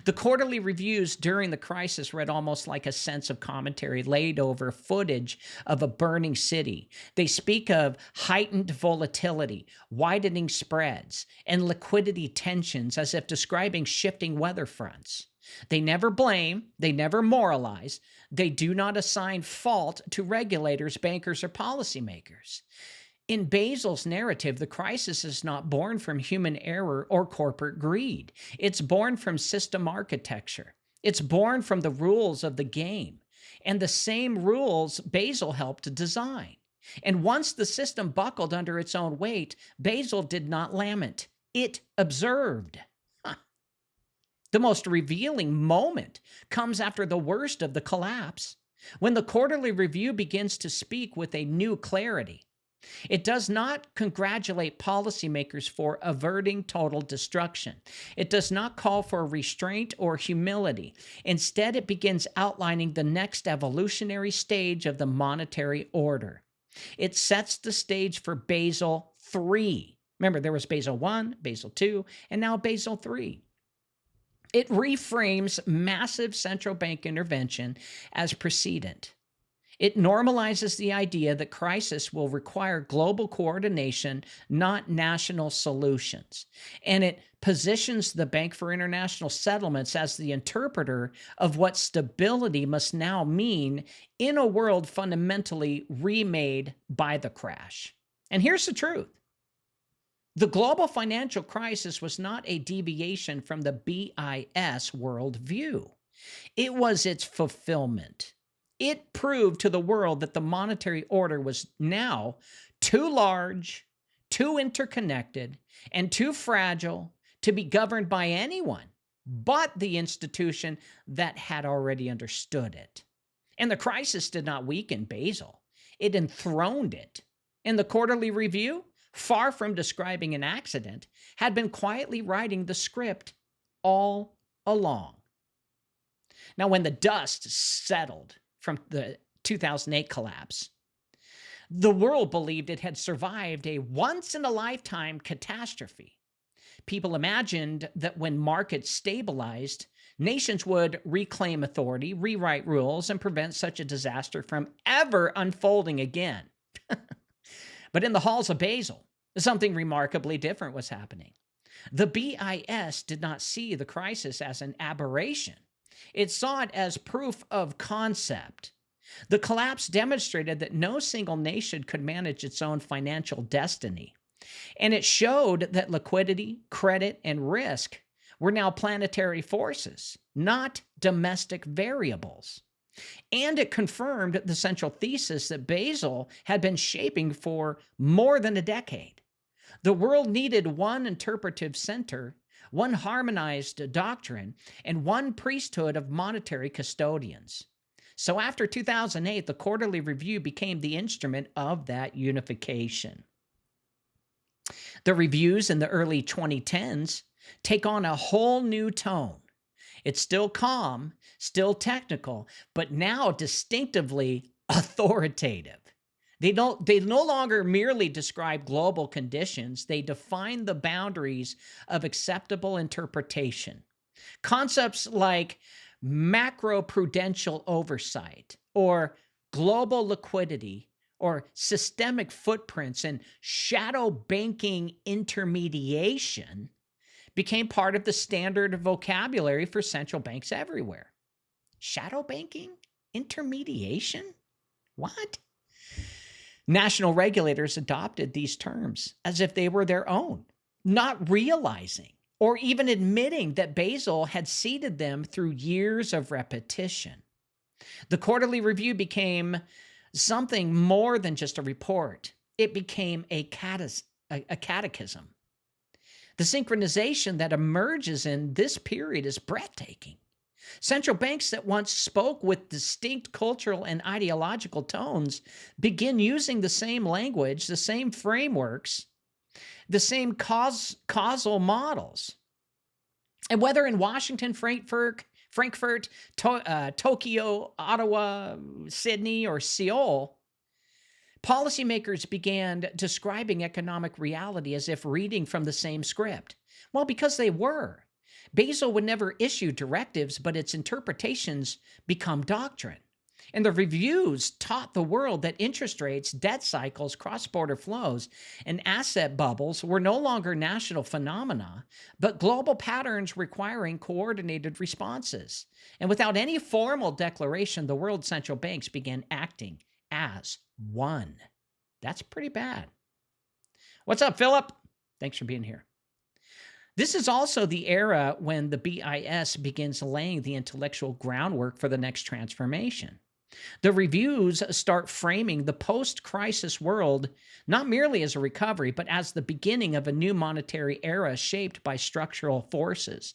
The quarterly reviews during the crisis read almost like a sense of commentary laid over footage of a burning city. They speak of heightened volatility, widening spreads, and liquidity tensions as if describing shifting weather fronts. They never blame, they never moralize, they do not assign fault to regulators, bankers, or policymakers. In Basel's narrative, the crisis is not born from human error or corporate greed. It's born from system architecture. It's born from the rules of the game, and the same rules Basel helped to design. And once the system buckled under its own weight, Basel did not lament. It observed. The most revealing moment comes after the worst of the collapse, when the quarterly review begins to speak with a new clarity. It does not congratulate policymakers for averting total destruction. It does not call for restraint or humility. Instead, it begins outlining the next evolutionary stage of the monetary order. It sets the stage for Basel III. Remember, there was Basel I, Basel II, and now Basel III. It reframes massive central bank intervention as precedent. It normalizes the idea that crisis will require global coordination, not national solutions. And it positions the Bank for International Settlements as the interpreter of what stability must now mean in a world fundamentally remade by the crash. And here's the truth. The global financial crisis was not a deviation from the BIS worldview. It was its fulfillment. It proved to the world that the monetary order was now too large, too interconnected, and too fragile to be governed by anyone but the institution that had already understood it. And the crisis did not weaken Basel. It enthroned it. And the quarterly review, far from describing an accident, had been quietly writing the script all along. Now, when the dust settled from the 2008 collapse, the world believed it had survived a once-in-a-lifetime catastrophe. People imagined that when markets stabilized, nations would reclaim authority, rewrite rules, and prevent such a disaster from ever unfolding again. But in the halls of Basel, something remarkably different was happening. The BIS did not see the crisis as an aberration. It saw it as proof of concept. The collapse demonstrated that no single nation could manage its own financial destiny. And it showed that liquidity, credit, and risk were now planetary forces, not domestic variables. And it confirmed the central thesis that Basel had been shaping for more than a decade. The world needed one interpretive center, one harmonized doctrine, and one priesthood of monetary custodians. So after 2008, the quarterly review became the instrument of that unification. The reviews in the early 2010s take on a whole new tone. It's still calm, still technical, but now distinctively authoritative. They no longer merely describe global conditions, they define the boundaries of acceptable interpretation. Concepts like macroprudential oversight, or global liquidity, or systemic footprints and shadow banking intermediation became part of the standard vocabulary for central banks everywhere. Shadow banking? Intermediation? What? National regulators adopted these terms as if they were their own, not realizing or even admitting that Basel had seeded them through years of repetition. The quarterly review became something more than just a report. It became a catechism. The synchronization that emerges in this period is breathtaking. Central banks that once spoke with distinct cultural and ideological tones begin using the same language, the same frameworks, the same causal models. And whether in Washington, Frankfurt, Tokyo, Ottawa, Sydney, or Seoul, policymakers began describing economic reality as if reading from the same script. Well, because they were. Basel would never issue directives, but its interpretations become doctrine. And the reviews taught the world that interest rates, debt cycles, cross-border flows, and asset bubbles were no longer national phenomena, but global patterns requiring coordinated responses. And without any formal declaration, the world's central banks began acting as one. That's pretty bad. What's up, Philip? Thanks for being here. This is also the era when the BIS begins laying the intellectual groundwork for the next transformation. The reviews start framing the post-crisis world not merely as a recovery, but as the beginning of a new monetary era shaped by structural forces.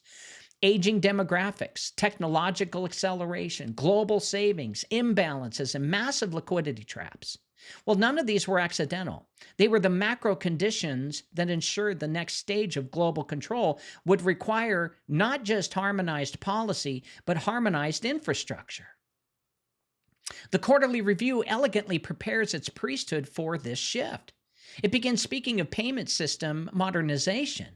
Aging demographics, technological acceleration, global savings, imbalances, and massive liquidity traps. Well, none of these were accidental. They were the macro conditions that ensured the next stage of global control would require not just harmonized policy, but harmonized infrastructure. The quarterly review elegantly prepares its priesthood for this shift. It begins speaking of payment system modernization.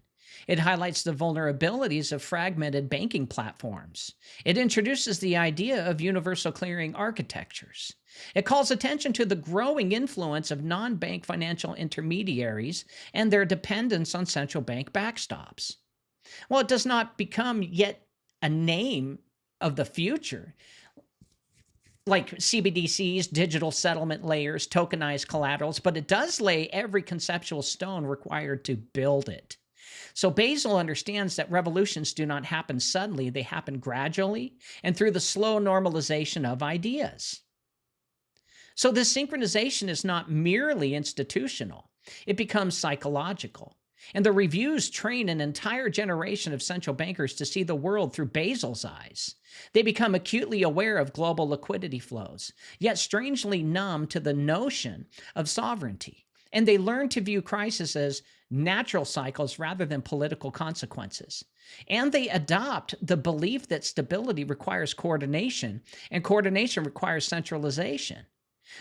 It highlights the vulnerabilities of fragmented banking platforms. It introduces the idea of universal clearing architectures. It calls attention to the growing influence of non-bank financial intermediaries and their dependence on central bank backstops. Well, it does not become yet a name of the future, like CBDCs, digital settlement layers, tokenized collaterals, but it does lay every conceptual stone required to build it. So Basel understands that revolutions do not happen suddenly, they happen gradually and through the slow normalization of ideas. So this synchronization is not merely institutional, it becomes psychological. And the reviews train an entire generation of central bankers to see the world through Basel's eyes. They become acutely aware of global liquidity flows, yet strangely numb to the notion of sovereignty. And they learn to view crisis as natural cycles rather than political consequences. And they adopt the belief that stability requires coordination, and coordination requires centralization.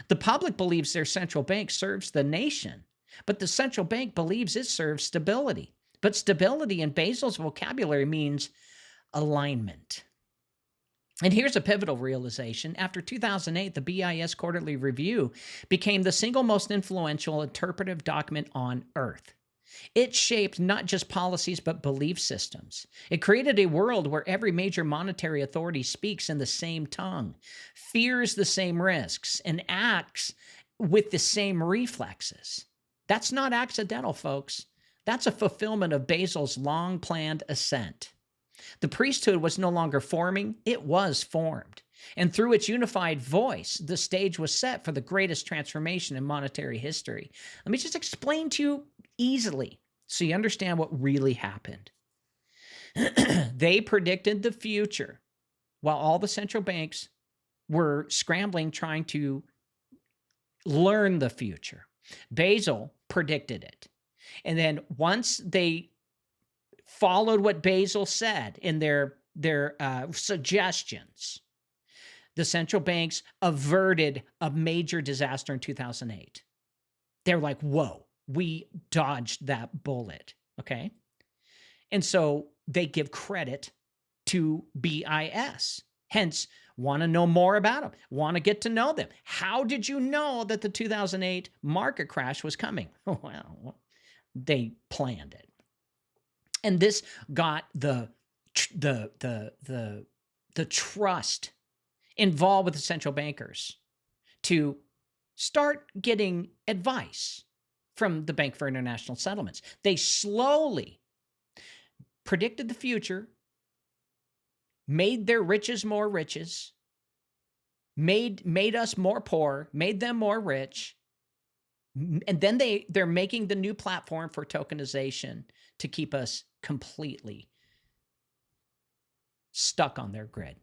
The public believes their central bank serves the nation, but the central bank believes it serves stability. But stability in Basel's vocabulary means alignment. And here's a pivotal realization. After 2008, the BIS Quarterly Review became the single most influential interpretive document on Earth. It shaped not just policies, but belief systems. It created a world where every major monetary authority speaks in the same tongue, fears the same risks, and acts with the same reflexes. That's not accidental, folks. That's a fulfillment of Basel's long-planned ascent. The priesthood was no longer forming, it was formed. And through its unified voice, the stage was set for the greatest transformation in monetary history. Let me just explain to you easily so you understand what really happened. They predicted the future while all the central banks were scrambling trying to learn the future. Basel predicted it. And then once they followed what Basel said in their suggestions, the central banks averted a major disaster in 2008. They're like, whoa, we dodged that bullet, okay? And so they give credit to BIS. Hence, want to know more about them, want to get to know them. How did you know that the 2008 market crash was coming? Well, they planned it. And this got the trust involved with the central bankers to start getting advice from the Bank for International Settlements. They slowly predicted the future, made their riches more riches, made us more poor, made them more rich, and then they're making the new platform for tokenization to keep us completely stuck on their grid.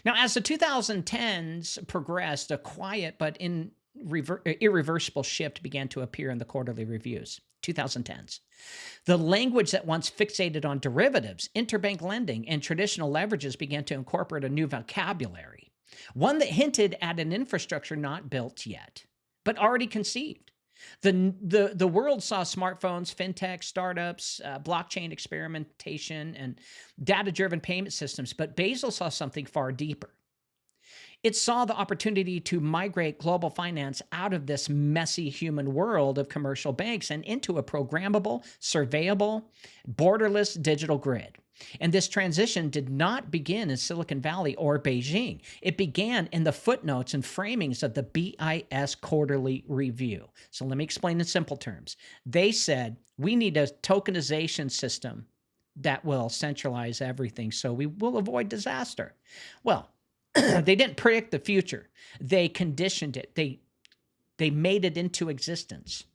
Now, as the 2010s progressed, a quiet but irreversible shift began to appear in the quarterly reviews. 2010s. The language that once fixated on derivatives, interbank lending, and traditional leverages began to incorporate a new vocabulary, one that hinted at an infrastructure not built yet, but already conceived. The world saw smartphones, fintech, startups, blockchain experimentation, and data-driven payment systems, but Basel saw something far deeper. It saw the opportunity to migrate global finance out of this messy human world of commercial banks and into a programmable, surveyable, borderless digital grid. And this transition did not begin in Silicon Valley or Beijing. It began in the footnotes and framings of the BIS Quarterly Review. So let me explain in simple terms. They said, we need a tokenization system that will centralize everything so we will avoid disaster. Well, they didn't predict the future. They conditioned it. They made it into existence.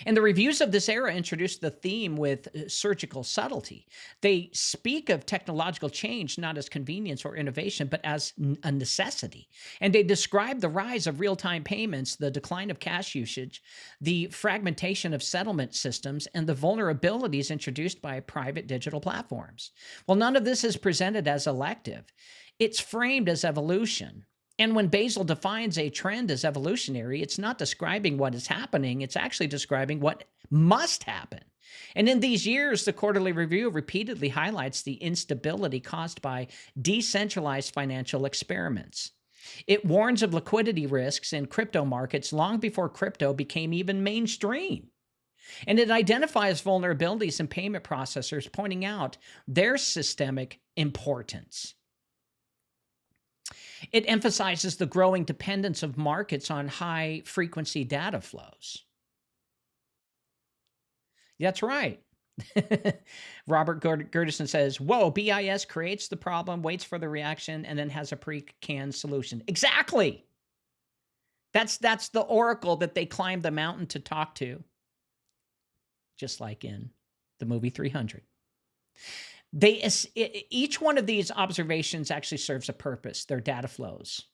And the reviews of this era introduced the theme with surgical subtlety. They speak of technological change not as convenience or innovation, but as a necessity. And they describe the rise of real-time payments, the decline of cash usage, the fragmentation of settlement systems, and the vulnerabilities introduced by private digital platforms. Well, none of this is presented as elective. It's framed as evolution. And when Basel defines a trend as evolutionary, it's not describing what is happening, it's actually describing what must happen. And in these years, the Quarterly Review repeatedly highlights the instability caused by decentralized financial experiments. It warns of liquidity risks in crypto markets long before crypto became even mainstream. And it identifies vulnerabilities in payment processors, pointing out their systemic importance. It emphasizes the growing dependence of markets on high-frequency data flows. That's right. Robert Gertison says, whoa, BIS creates the problem, waits for the reaction, and then has a pre-canned solution. Exactly. That's the oracle that they climbed the mountain to talk to. just like in the movie 300. Each one of these observations actually serves a purpose. Their data flows,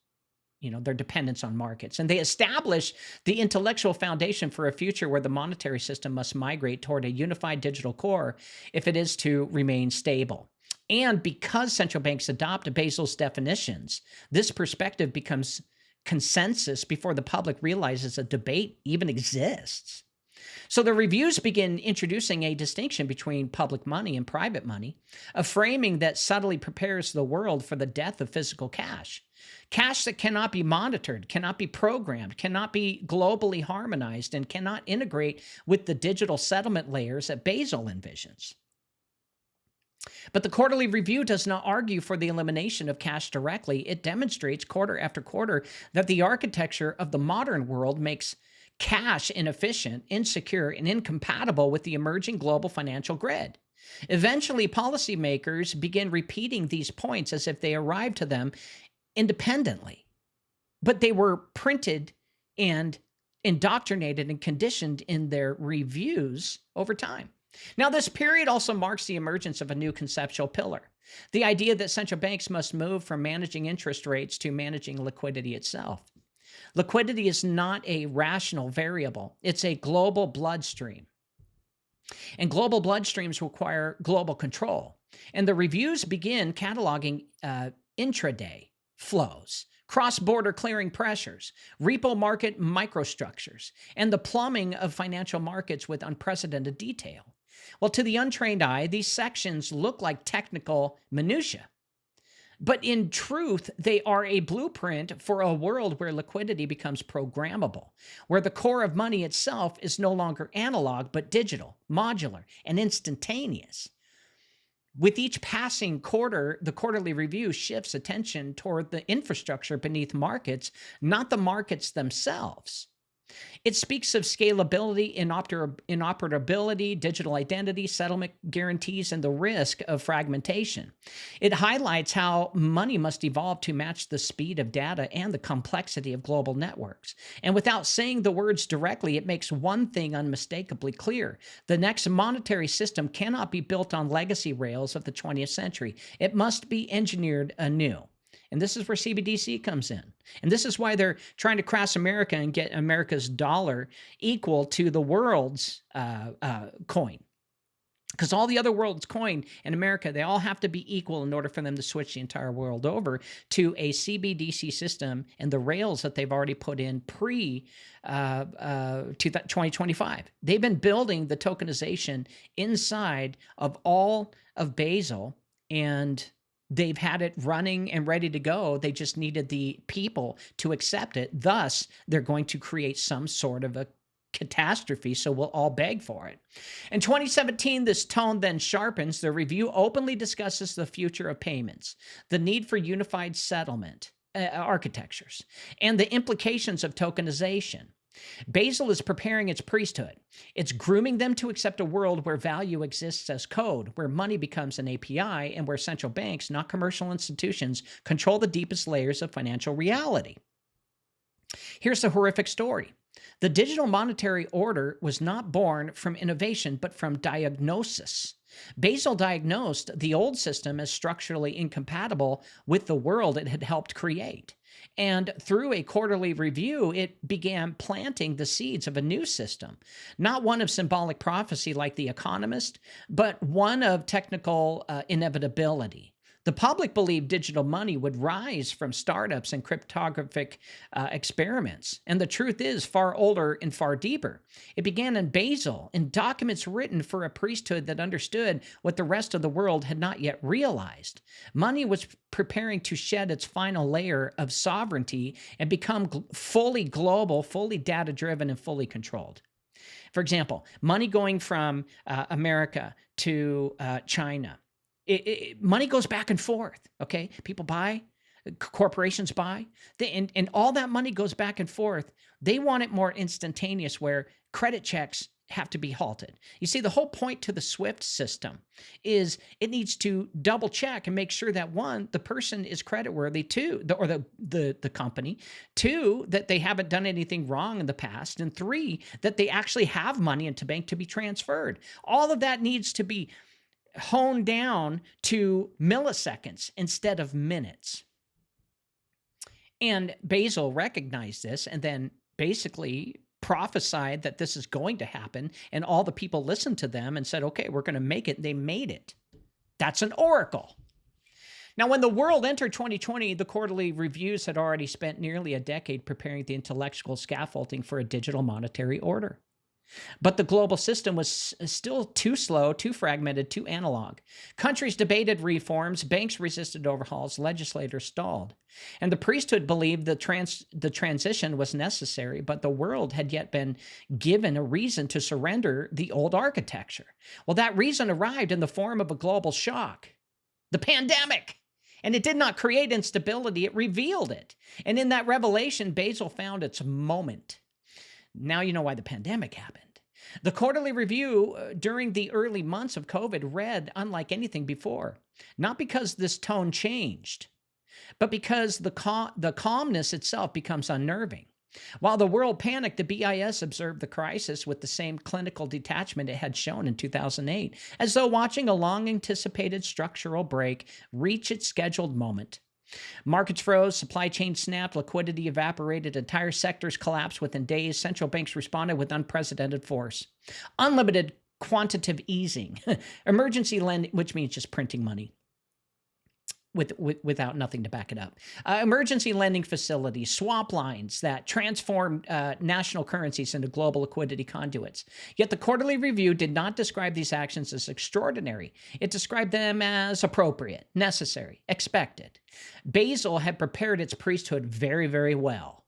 their dependence on markets. And they establish the intellectual foundation for a future where the monetary system must migrate toward a unified digital core if it is to remain stable. And because central banks adopt Basel's definitions, this perspective becomes consensus before the public realizes a debate even exists. So the reviews begin introducing a distinction between public money and private money, a framing that subtly prepares the world for the death of physical cash. Cash that cannot be monitored, cannot be programmed, cannot be globally harmonized, and cannot integrate with the digital settlement layers that Basel envisions. But the quarterly review does not argue for the elimination of cash directly. It demonstrates quarter after quarter that the architecture of the modern world makes cash inefficient, insecure, and incompatible with the emerging global financial grid. Eventually, policymakers begin repeating these points as if they arrived to them independently, but they were printed and indoctrinated and conditioned in their reviews over time. Now, this period also marks the emergence of a new conceptual pillar, the idea that central banks must move from managing interest rates to managing liquidity itself. Liquidity is not a rational variable. It's a global bloodstream. And global bloodstreams require global control. And the reviews begin cataloging intraday flows, cross-border clearing pressures, repo market microstructures, and the plumbing of financial markets with unprecedented detail. Well, to the untrained eye, these sections look like technical minutia. But in truth, they are a blueprint for a world where liquidity becomes programmable, where the core of money itself is no longer analog, but digital, modular, and instantaneous. With each passing quarter, the quarterly review shifts attention toward the infrastructure beneath markets, not the markets themselves. It speaks of scalability, interoperability, digital identity, settlement guarantees, and the risk of fragmentation. It highlights how money must evolve to match the speed of data and the complexity of global networks. And without saying the words directly, it makes one thing unmistakably clear. The next monetary system cannot be built on legacy rails of the 20th century. It must be engineered anew. And this is where CBDC comes in. And this is why they're trying to crash America and get America's dollar equal to the world's coin. Because all the other world's coin in America, they all have to be equal in order for them to switch the entire world over to a CBDC system and the rails that they've already put in pre-2025. They've been building the tokenization inside of all of Basel, and they've had it running and ready to go. They just needed the people to accept it. Thus, they're going to create some sort of a catastrophe, so we'll all beg for it. In 2017, this tone then sharpens. The review openly discusses the future of payments, the need for unified settlement architectures, and the implications of tokenization. Basel is preparing its priesthood. It's grooming them to accept a world where value exists as code, where money becomes an API, and where central banks, not commercial institutions, control the deepest layers of financial reality. Here's the horrific story. The digital monetary order was not born from innovation, but from diagnosis. Basel diagnosed the old system as structurally incompatible with the world it had helped create. And through a quarterly review, it began planting the seeds of a new system, not one of symbolic prophecy like The Economist, but one of technical inevitability. The public believed digital money would rise from startups and cryptographic experiments. And the truth is far older and far deeper. It began in Basel, in documents written for a priesthood that understood what the rest of the world had not yet realized. Money was preparing to shed its final layer of sovereignty and become fully global, fully data-driven, and fully controlled. For example, money going from America to China. Money goes back and forth, okay? People buy, corporations buy, and all that money goes back and forth. They want it more instantaneous, where credit checks have to be halted. You see, the whole point to the SWIFT system is it needs to double check and make sure that one, the person is creditworthy, two, the company, two, that they haven't done anything wrong in the past, and three, that they actually have money into bank to be transferred. All of that needs to be honed down to milliseconds instead of minutes. And Basel recognized this and then basically prophesied that this is going to happen, and all the people listened to them and said, okay, we're going to make it. They made it. That's an oracle. Now, when the world entered 2020, the quarterly reviews had already spent nearly a decade preparing the intellectual scaffolding for a digital monetary order. But the global system was still too slow, too fragmented, too analog. Countries debated reforms, banks resisted overhauls, legislators stalled. And the priesthood believed the transition was necessary, but the world had yet been given a reason to surrender the old architecture. Well, that reason arrived in the form of a global shock, the pandemic. And it did not create instability, it revealed it. And in that revelation, Basel found its moment. Now you know why the pandemic happened. The quarterly review during the early months of COVID read unlike anything before, not because this tone changed, but because the calmness itself becomes unnerving. While the world panicked, the BIS observed the crisis with the same clinical detachment it had shown in 2008, as though watching a long-anticipated structural break reach its scheduled moment. Markets froze, supply chains snapped, liquidity evaporated, entire sectors collapsed within days. Central banks responded with unprecedented force. Unlimited quantitative easing, emergency lending, which means just printing money without nothing to back it up. Emergency lending facilities, swap lines that transformed national currencies into global liquidity conduits. Yet the quarterly review did not describe these actions as extraordinary. It described them as appropriate, necessary, expected. Basel had prepared its priesthood very, very well.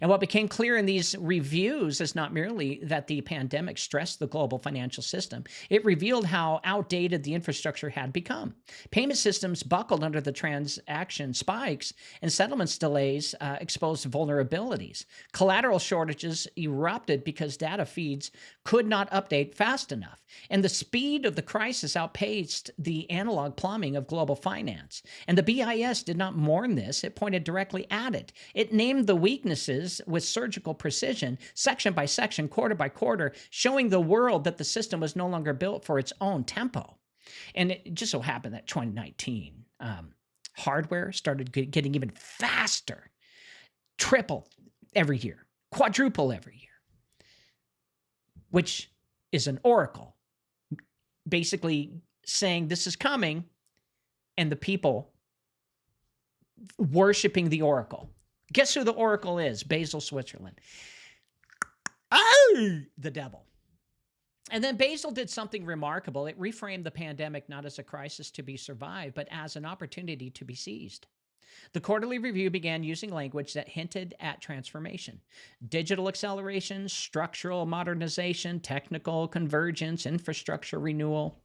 And what became clear in these reviews is not merely that the pandemic stressed the global financial system, it revealed how outdated the infrastructure had become. Payment systems buckled under the transaction spikes, and settlements delays exposed vulnerabilities. Collateral shortages erupted because data feeds could not update fast enough. And the speed of the crisis outpaced the analog plumbing of global finance. And the BIS did not mourn this, it pointed directly at it. It named the weaknesses with surgical precision, section by section, quarter by quarter, showing the world that the system was no longer built for its own tempo. And it just so happened that 2019, hardware started getting even faster, triple every year, quadruple every year, which is an oracle, basically saying this is coming, and the people worshiping the oracle. Guess who the oracle is? Basel, Switzerland. Oh, the devil. And then Basel did something remarkable. It reframed the pandemic not as a crisis to be survived, but as an opportunity to be seized. The quarterly review began using language that hinted at transformation. Digital acceleration, structural modernization, technical convergence, infrastructure renewal.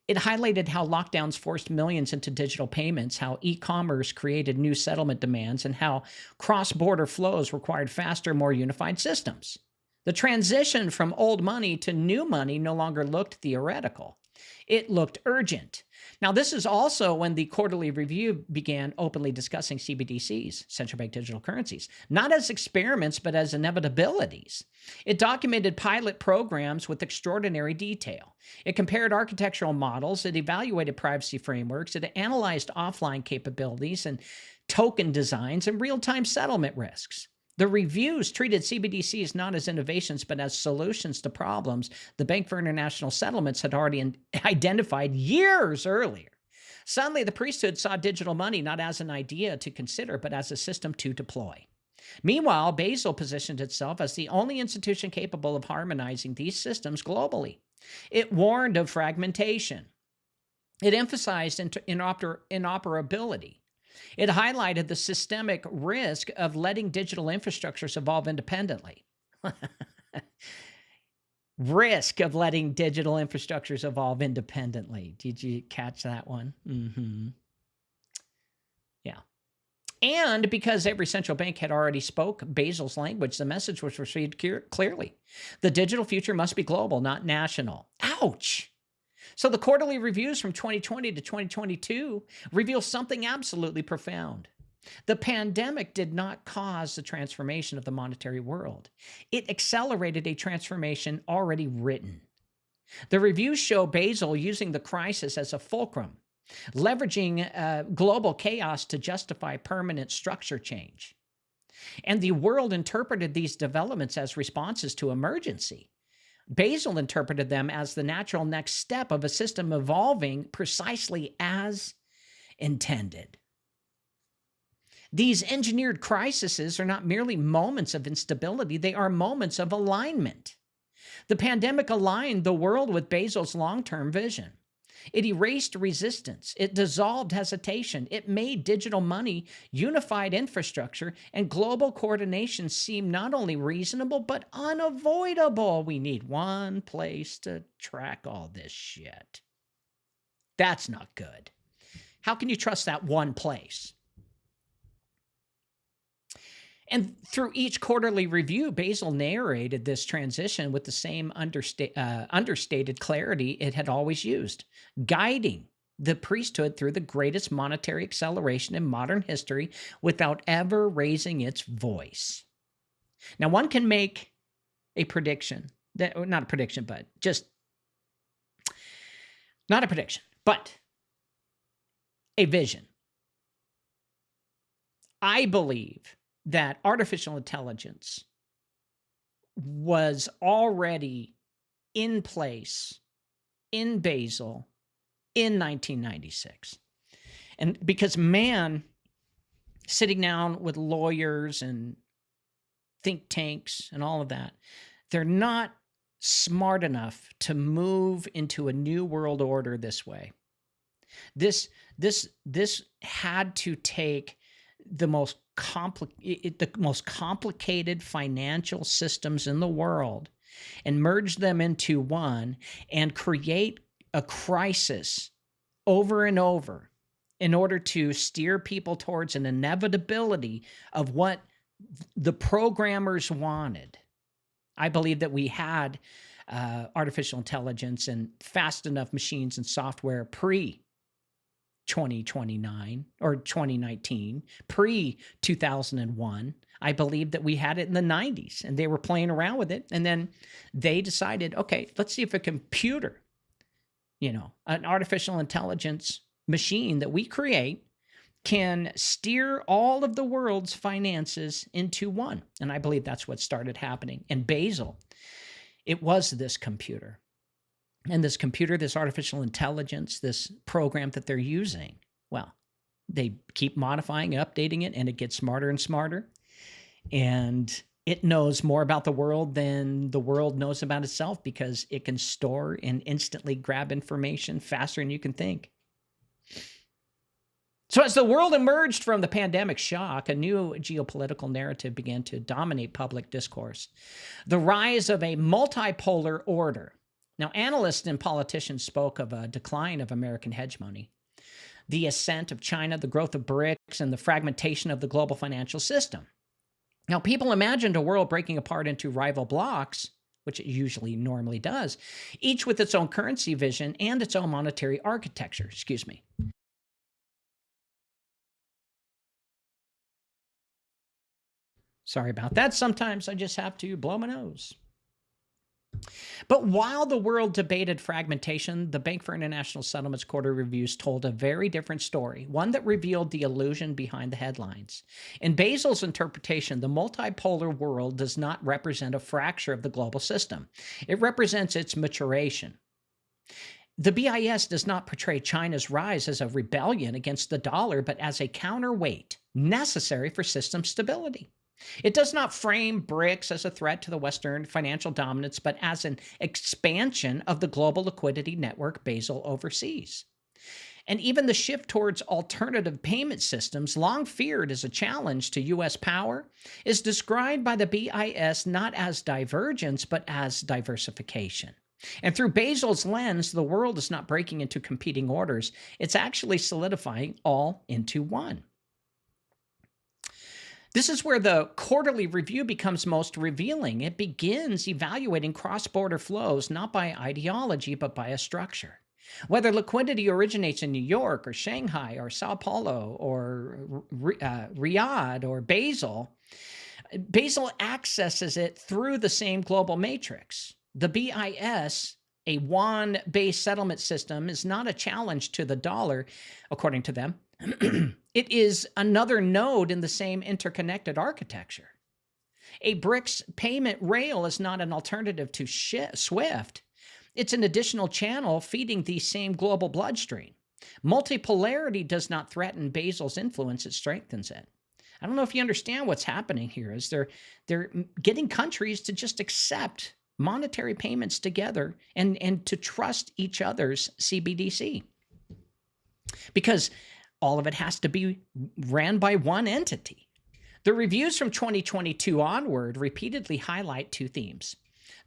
It highlighted how lockdowns forced millions into digital payments, how e-commerce created new settlement demands, and how cross-border flows required faster, more unified systems. The transition from old money to new money no longer looked theoretical. It looked urgent. Now, this is also when the quarterly review began openly discussing CBDCs, central bank digital currencies, not as experiments, but as inevitabilities. It documented pilot programs with extraordinary detail. It compared architectural models. It evaluated privacy frameworks. It analyzed offline capabilities and token designs and real-time settlement risks. The reviews treated CBDCs not as innovations, but as solutions to problems the Bank for International Settlements had already identified years earlier. Suddenly, the priesthood saw digital money not as an idea to consider, but as a system to deploy. Meanwhile, Basel positioned itself as the only institution capable of harmonizing these systems globally. It warned of fragmentation. It emphasized interoperability. It highlighted the systemic risk of letting digital infrastructures evolve independently. Risk of letting digital infrastructures evolve independently. Did you catch that one? Yeah. And because every central bank had already spoke Basel's language, the message was received clearly. The digital future must be global, not national. Ouch! So the quarterly reviews from 2020 to 2022 reveal something absolutely profound. The pandemic did not cause the transformation of the monetary world. It accelerated a transformation already written. The reviews show Basel using the crisis as a fulcrum, leveraging global chaos to justify permanent structure change. And the world interpreted these developments as responses to emergency. Basel interpreted them as the natural next step of a system evolving precisely as intended. These engineered crises are not merely moments of instability, they are moments of alignment. The pandemic aligned the world with Basel's long-term vision. It erased resistance. It dissolved hesitation. It made digital money, unified infrastructure, and global coordination seem not only reasonable, but unavoidable. We need one place to track all this shit. That's not good. How can you trust that one place? And through each quarterly review, Basel narrated this transition with the same understated clarity it had always used, guiding the priesthood through the greatest monetary acceleration in modern history without ever raising its voice. Now, one can make a prediction, not a prediction, but just not a prediction, but a vision. I believe that artificial intelligence was already in place in Basel in 1996. And because man, sitting down with lawyers and think tanks and all of that, they're not smart enough to move into a new world order this way. This had to take the most complicated financial systems in the world and merge them into one and create a crisis over and over in order to steer people towards an inevitability of what the programmers wanted. I believe that we had artificial intelligence and fast enough machines and software pre-2029 or 2019, pre-2001. I believe that we had it in the 90s and they were playing around with it. And then they decided, okay, let's see if a computer, an artificial intelligence machine that we create can steer all of the world's finances into one. And I believe that's what started happening. And Basel, it was this computer. And this computer, this artificial intelligence, this program that they're using, well, they keep modifying, updating it, and it gets smarter and smarter. And it knows more about the world than the world knows about itself because it can store and instantly grab information faster than you can think. So as the world emerged from the pandemic shock, a new geopolitical narrative began to dominate public discourse. The rise of a multipolar order. Now, analysts and politicians spoke of a decline of American hegemony, the ascent of China, the growth of BRICS, and the fragmentation of the global financial system. Now, people imagined a world breaking apart into rival blocs, which it usually normally does, each with its own currency vision and its own monetary architecture. Sorry about that. Sometimes I just have to blow my nose. But while the world debated fragmentation, the Bank for International Settlements quarterly reviews told a very different story, one that revealed the illusion behind the headlines. In Basel's interpretation, the multipolar world does not represent a fracture of the global system. It represents its maturation. The BIS does not portray China's rise as a rebellion against the dollar, but as a counterweight necessary for system stability. It does not frame BRICS as a threat to the Western financial dominance, but as an expansion of the global liquidity network Basel oversees. And even the shift towards alternative payment systems, long feared as a challenge to U.S. power, is described by the BIS not as divergence, but as diversification. And through Basel's lens, the world is not breaking into competing orders. It's actually solidifying all into one. This is where the quarterly review becomes most revealing. It begins evaluating cross-border flows not by ideology, but by a structure. Whether liquidity originates in New York or Shanghai or Sao Paulo or Riyadh or Basel, Basel accesses it through the same global matrix. The BIS, a yuan-based settlement system, is not a challenge to the dollar, according to them. It is another node in the same interconnected architecture. A BRICS payment rail is not an alternative to SWIFT. It's an additional channel feeding the same global bloodstream. Multipolarity does not threaten Basel's influence, it strengthens it. I don't know if you understand what's happening here, is they're getting countries to just accept monetary payments together and to trust each other's CBDC. Because all of it has to be ran by one entity. The reviews from 2022 onward repeatedly highlight two themes.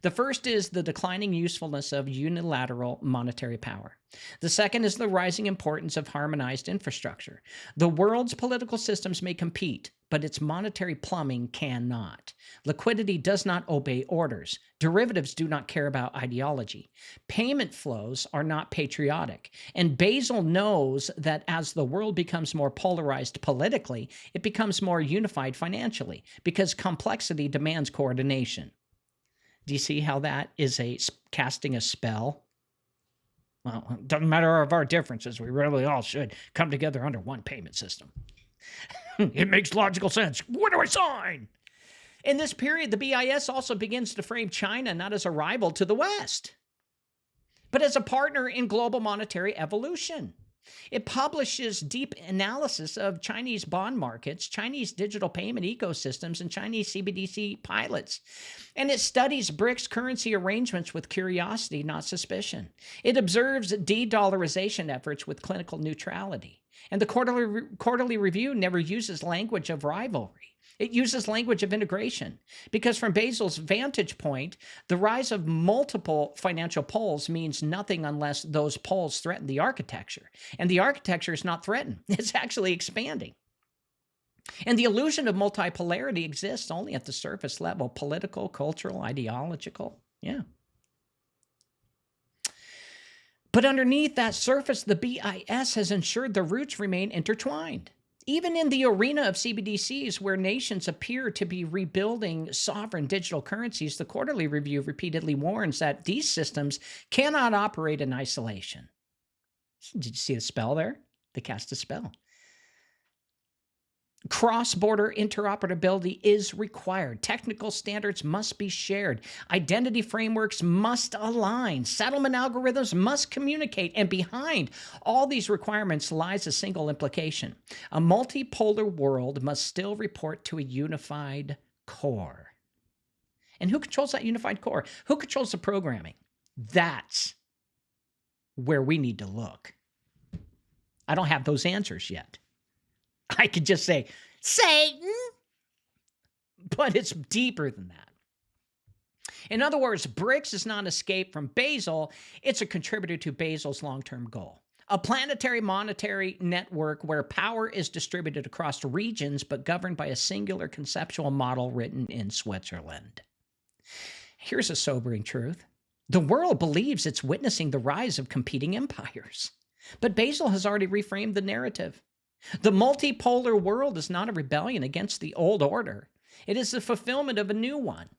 The first is the declining usefulness of unilateral monetary power. The second is the rising importance of harmonized infrastructure. The world's political systems may compete, but its monetary plumbing cannot. Liquidity does not obey orders. Derivatives do not care about ideology. Payment flows are not patriotic. And Basel knows that as the world becomes more polarized politically, it becomes more unified financially, because complexity demands coordination. Do you see how that is casting a spell? Well, it doesn't matter of our differences. We really all should come together under one payment system. It makes logical sense. What do I sign? In this period, the BIS also begins to frame China not as a rival to the West, but as a partner in global monetary evolution. It publishes deep analysis of Chinese bond markets, Chinese digital payment ecosystems, and Chinese CBDC pilots. And it studies BRICS currency arrangements with curiosity, not suspicion. It observes de-dollarization efforts with clinical neutrality. And the quarterly review never uses language of rivalry. It uses language of integration, because from Basel's vantage point, the rise of multiple financial poles means nothing unless those poles threaten the architecture. And the architecture is not threatened. It's actually expanding. And the illusion of multipolarity exists only at the surface level, political, cultural, ideological. Yeah. But underneath that surface, the BIS has ensured the roots remain intertwined. Even in the arena of CBDCs, where nations appear to be rebuilding sovereign digital currencies, the quarterly review repeatedly warns that these systems cannot operate in isolation. Did you see the spell there? They cast a spell. Cross-border interoperability is required. Technical standards must be shared. Identity frameworks must align. Settlement algorithms must communicate. And behind all these requirements lies a single implication. A multipolar world must still report to a unified core. And who controls that unified core? Who controls the programming? That's where we need to look. I don't have those answers yet. I could just say, Satan, but it's deeper than that. In other words, BRICS is not an escape from Basel. It's a contributor to Basel's long-term goal. A planetary monetary network where power is distributed across regions but governed by a singular conceptual model written in Switzerland. Here's a sobering truth. The world believes it's witnessing the rise of competing empires. But Basel has already reframed the narrative. The multipolar world is not a rebellion against the old order. It is the fulfillment of a new one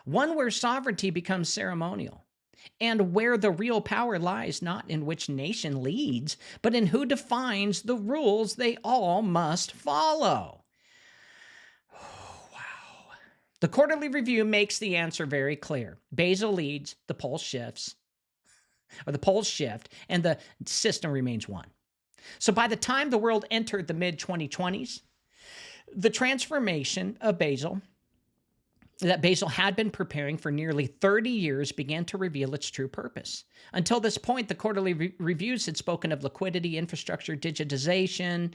where sovereignty becomes ceremonial, and where the real power lies not in which nation leads, but in who defines the rules they all must follow. Oh, wow. The quarterly review makes the answer very clear. Basel leads, the poles shift, and the system remains one. So by the time the world entered the mid-2020s, the transformation of Basel, that Basel had been preparing for nearly 30 years, began to reveal its true purpose. Until this point, the quarterly reviews had spoken of liquidity, infrastructure, digitization,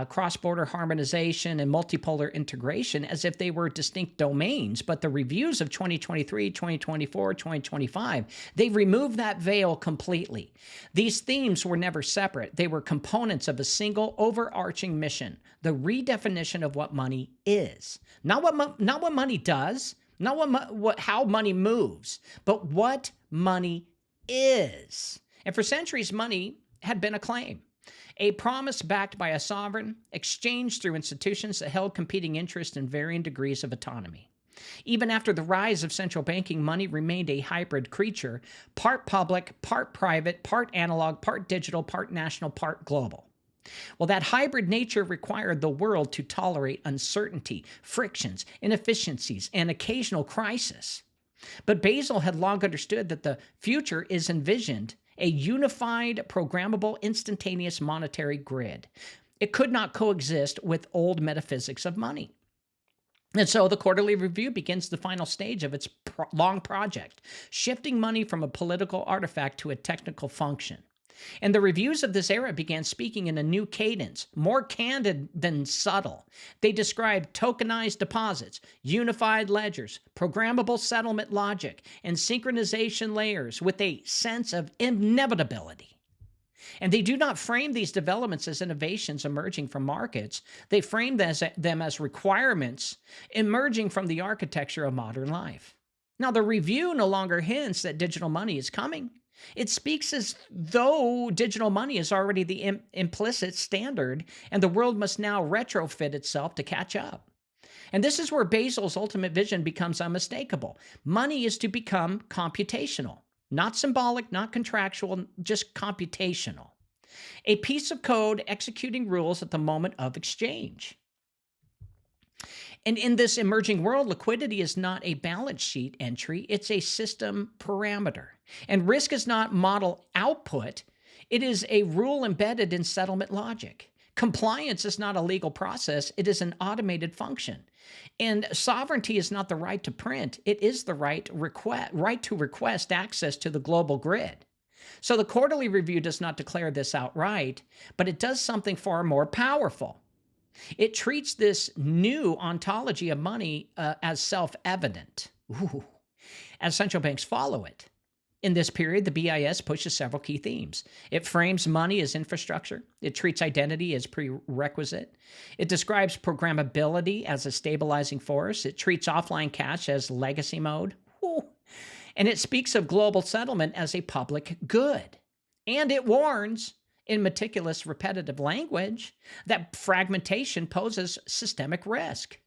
cross-border harmonization, and multipolar integration as if they were distinct domains. But the reviews of 2023, 2024, 2025, they removed that veil completely. These themes were never separate. They were components of a single overarching mission, the redefinition of what money is. Not what money does, not how money moves, but what money is. And for centuries, money had been a claim, a promise backed by a sovereign, exchanged through institutions that held competing interests in varying degrees of autonomy. Even after the rise of central banking, money remained a hybrid creature, part public, part private, part analog, part digital, part national, part global. Well, that hybrid nature required the world to tolerate uncertainty, frictions, inefficiencies, and occasional crisis. But Basel had long understood that the future is envisioned a unified, programmable, instantaneous monetary grid. It could not coexist with old metaphysics of money. And so the quarterly review begins the final stage of its long project, shifting money from a political artifact to a technical function. And the reviews of this era began speaking in a new cadence, more candid than subtle. They described tokenized deposits, unified ledgers, programmable settlement logic, and synchronization layers with a sense of inevitability. And they do not frame these developments as innovations emerging from markets. They frame them as requirements emerging from the architecture of modern life. Now, the review no longer hints that digital money is coming. It speaks as though digital money is already the implicit standard, and the world must now retrofit itself to catch up. And this is where Basel's ultimate vision becomes unmistakable. Money is to become computational, not symbolic, not contractual, just computational. A piece of code executing rules at the moment of exchange. And in this emerging world, liquidity is not a balance sheet entry, it's a system parameter. And risk is not model output, it is a rule embedded in settlement logic. Compliance is not a legal process, it is an automated function. And sovereignty is not the right to print, it is the right to request access to the global grid. So the quarterly review does not declare this outright, but it does something far more powerful. It treats this new ontology of money as self-evident, as central banks follow it. In this period, the BIS pushes several key themes. It frames money as infrastructure. It treats identity as prerequisite. It describes programmability as a stabilizing force. It treats offline cash as legacy mode. And it speaks of global settlement as a public good. And it warns, in meticulous, repetitive language, that fragmentation poses systemic risk.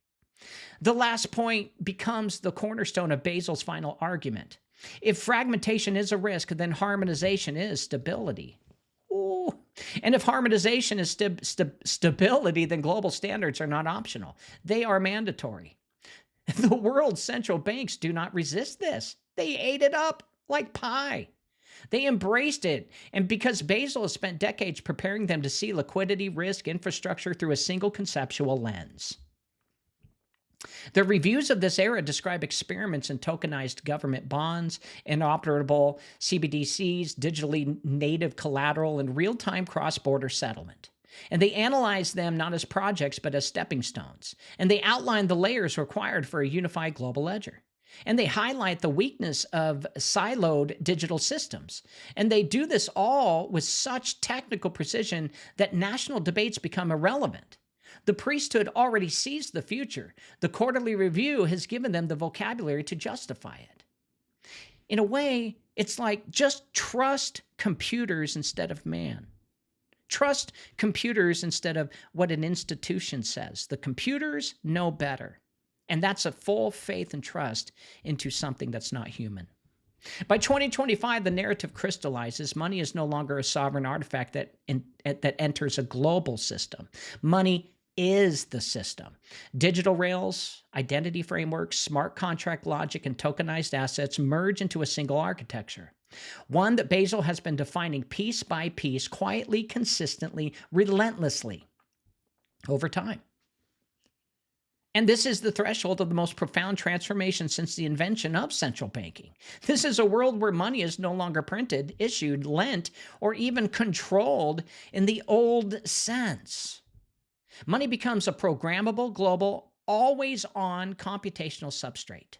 The last point becomes the cornerstone of Basel's final argument. If fragmentation is a risk, then harmonization is stability. Ooh. And if harmonization is stability, then global standards are not optional. They are mandatory. The world's central banks do not resist this. They ate it up like pie. They embraced it, and because Basel has spent decades preparing them to see liquidity, risk, infrastructure through a single conceptual lens. The reviews of this era describe experiments in tokenized government bonds, inoperable CBDCs, digitally native collateral, and real-time cross-border settlement. And they analyze them not as projects, but as stepping stones. And they outline the layers required for a unified global ledger. And they highlight the weakness of siloed digital systems. And they do this all with such technical precision that national debates become irrelevant. The priesthood already sees the future. The quarterly review has given them the vocabulary to justify it. In a way, it's like just trust computers instead of man. Trust computers instead of what an institution says. The computers know better. And that's a full faith and trust into something that's not human. By 2025, the narrative crystallizes. Money is no longer a sovereign artifact that enters a global system. Money is the system. Digital rails, identity frameworks, smart contract logic, and tokenized assets merge into a single architecture. One that Basel has been defining piece by piece, quietly, consistently, relentlessly, over time. And this is the threshold of the most profound transformation since the invention of central banking. This is a world where money is no longer printed, issued, lent, or even controlled in the old sense. Money becomes a programmable, global, always-on computational substrate.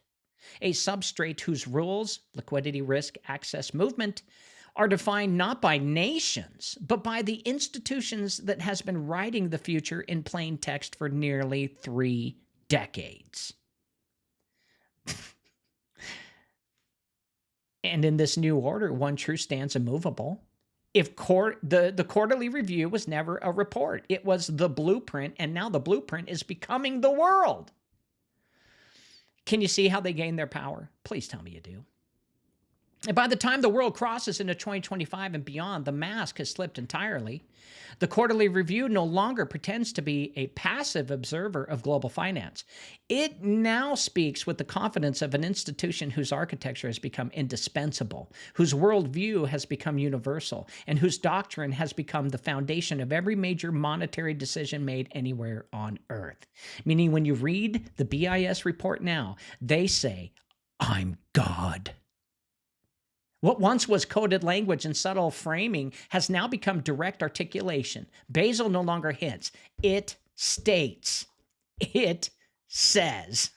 A substrate whose rules, liquidity, risk, access, movement, are defined not by nations, but by the institutions that has been writing the future in plain text for nearly 3 decades. And in this new order, one truth stands immovable. If the quarterly review was never a report, it was the blueprint, and now the blueprint is becoming the world. Can you see how they gain their power? Please tell me you do. And by the time the world crosses into 2025 and beyond, the mask has slipped entirely. The quarterly review no longer pretends to be a passive observer of global finance. It now speaks with the confidence of an institution whose architecture has become indispensable, whose worldview has become universal, and whose doctrine has become the foundation of every major monetary decision made anywhere on Earth. Meaning when you read the BIS report now, they say, "I'm God." What once was coded language and subtle framing has now become direct articulation. Basel no longer hints. It states. It says.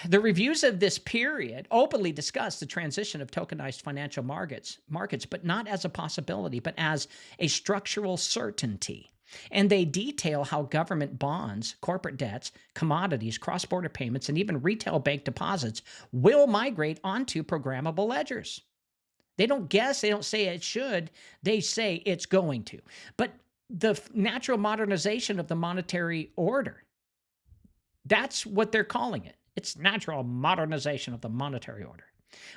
The reviews of this period openly discuss the transition of tokenized financial markets, but not as a possibility, but as a structural certainty. And they detail how government bonds, corporate debts, commodities, cross-border payments, and even retail bank deposits will migrate onto programmable ledgers. They don't guess, they don't say it should, they say it's going to. But the natural modernization of the monetary order, that's what they're calling it. It's natural modernization of the monetary order.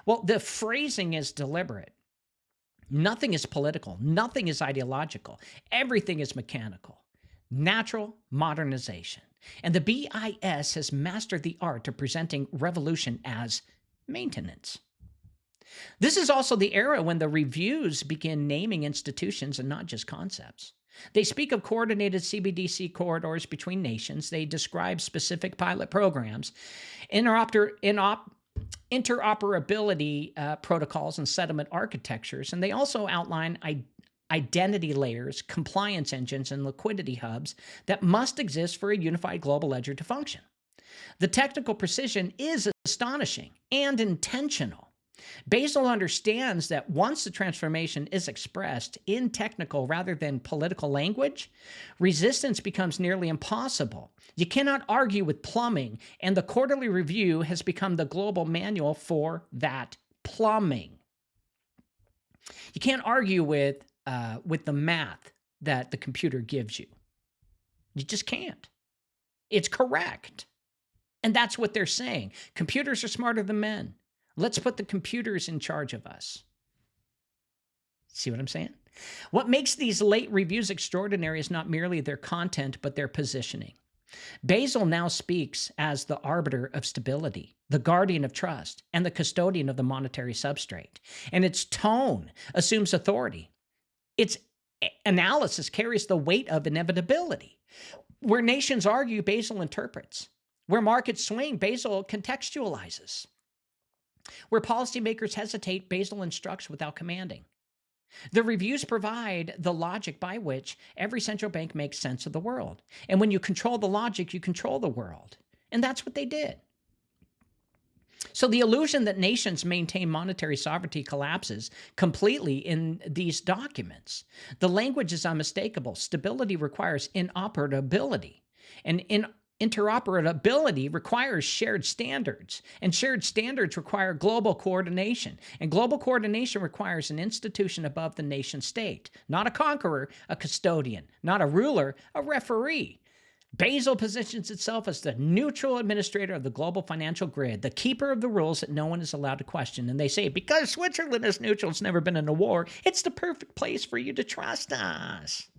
Well, the phrasing is deliberate. Nothing is political. Nothing is ideological. Everything is mechanical. Natural modernization. And the BIS has mastered the art of presenting revolution as maintenance. This is also the era when the reviews begin naming institutions and not just concepts. They speak of coordinated CBDC corridors between nations. They describe specific pilot programs, interoperability protocols and settlement architectures, and they also outline identity layers, compliance engines, and liquidity hubs that must exist for a unified global ledger to function. The technical precision is astonishing and intentional. Basel understands that once the transformation is expressed in technical rather than political language, resistance becomes nearly impossible. You cannot argue with plumbing, and the quarterly review has become the global manual for that plumbing. You can't argue with the math that the computer gives you. You just can't. It's correct. And that's what they're saying. Computers are smarter than men. Let's put the computers in charge of us. See what I'm saying? What makes these late reviews extraordinary is not merely their content, but their positioning. Basel now speaks as the arbiter of stability, the guardian of trust, and the custodian of the monetary substrate. And its tone assumes authority. Its analysis carries the weight of inevitability. Where nations argue, Basel interprets. Where markets swing, Basel contextualizes. Where policymakers hesitate, Basel instructs without commanding. The reviews provide the logic by which every central bank makes sense of the world. And when you control the logic, you control the world. And that's what they did. So the illusion that nations maintain monetary sovereignty collapses completely in these documents. The language is unmistakable. Stability requires inoperability. And interoperability requires shared standards, and shared standards require global coordination, and global coordination requires an institution above the nation state, not a conqueror, a custodian, not a ruler, a referee. Basel positions itself as the neutral administrator of the global financial grid, the keeper of the rules that no one is allowed to question. And they say, because Switzerland is neutral, it's never been in a war, it's the perfect place for you to trust us.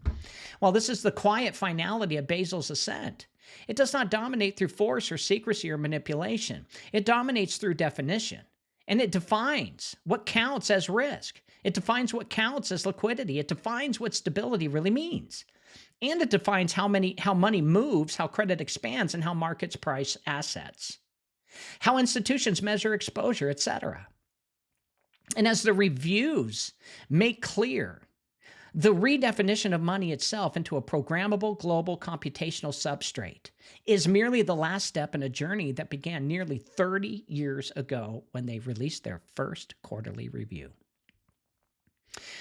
Well, this is the quiet finality of Basel's ascent. It does not dominate through force or secrecy or manipulation. It dominates through definition. And it defines what counts as risk. It defines what counts as liquidity. It defines what stability really means. And it defines how money moves, how credit expands, and how markets price assets, how institutions measure exposure, etc. And as the reviews make clear, the redefinition of money itself into a programmable global computational substrate is merely the last step in a journey that began nearly 30 years ago when they released their first quarterly review.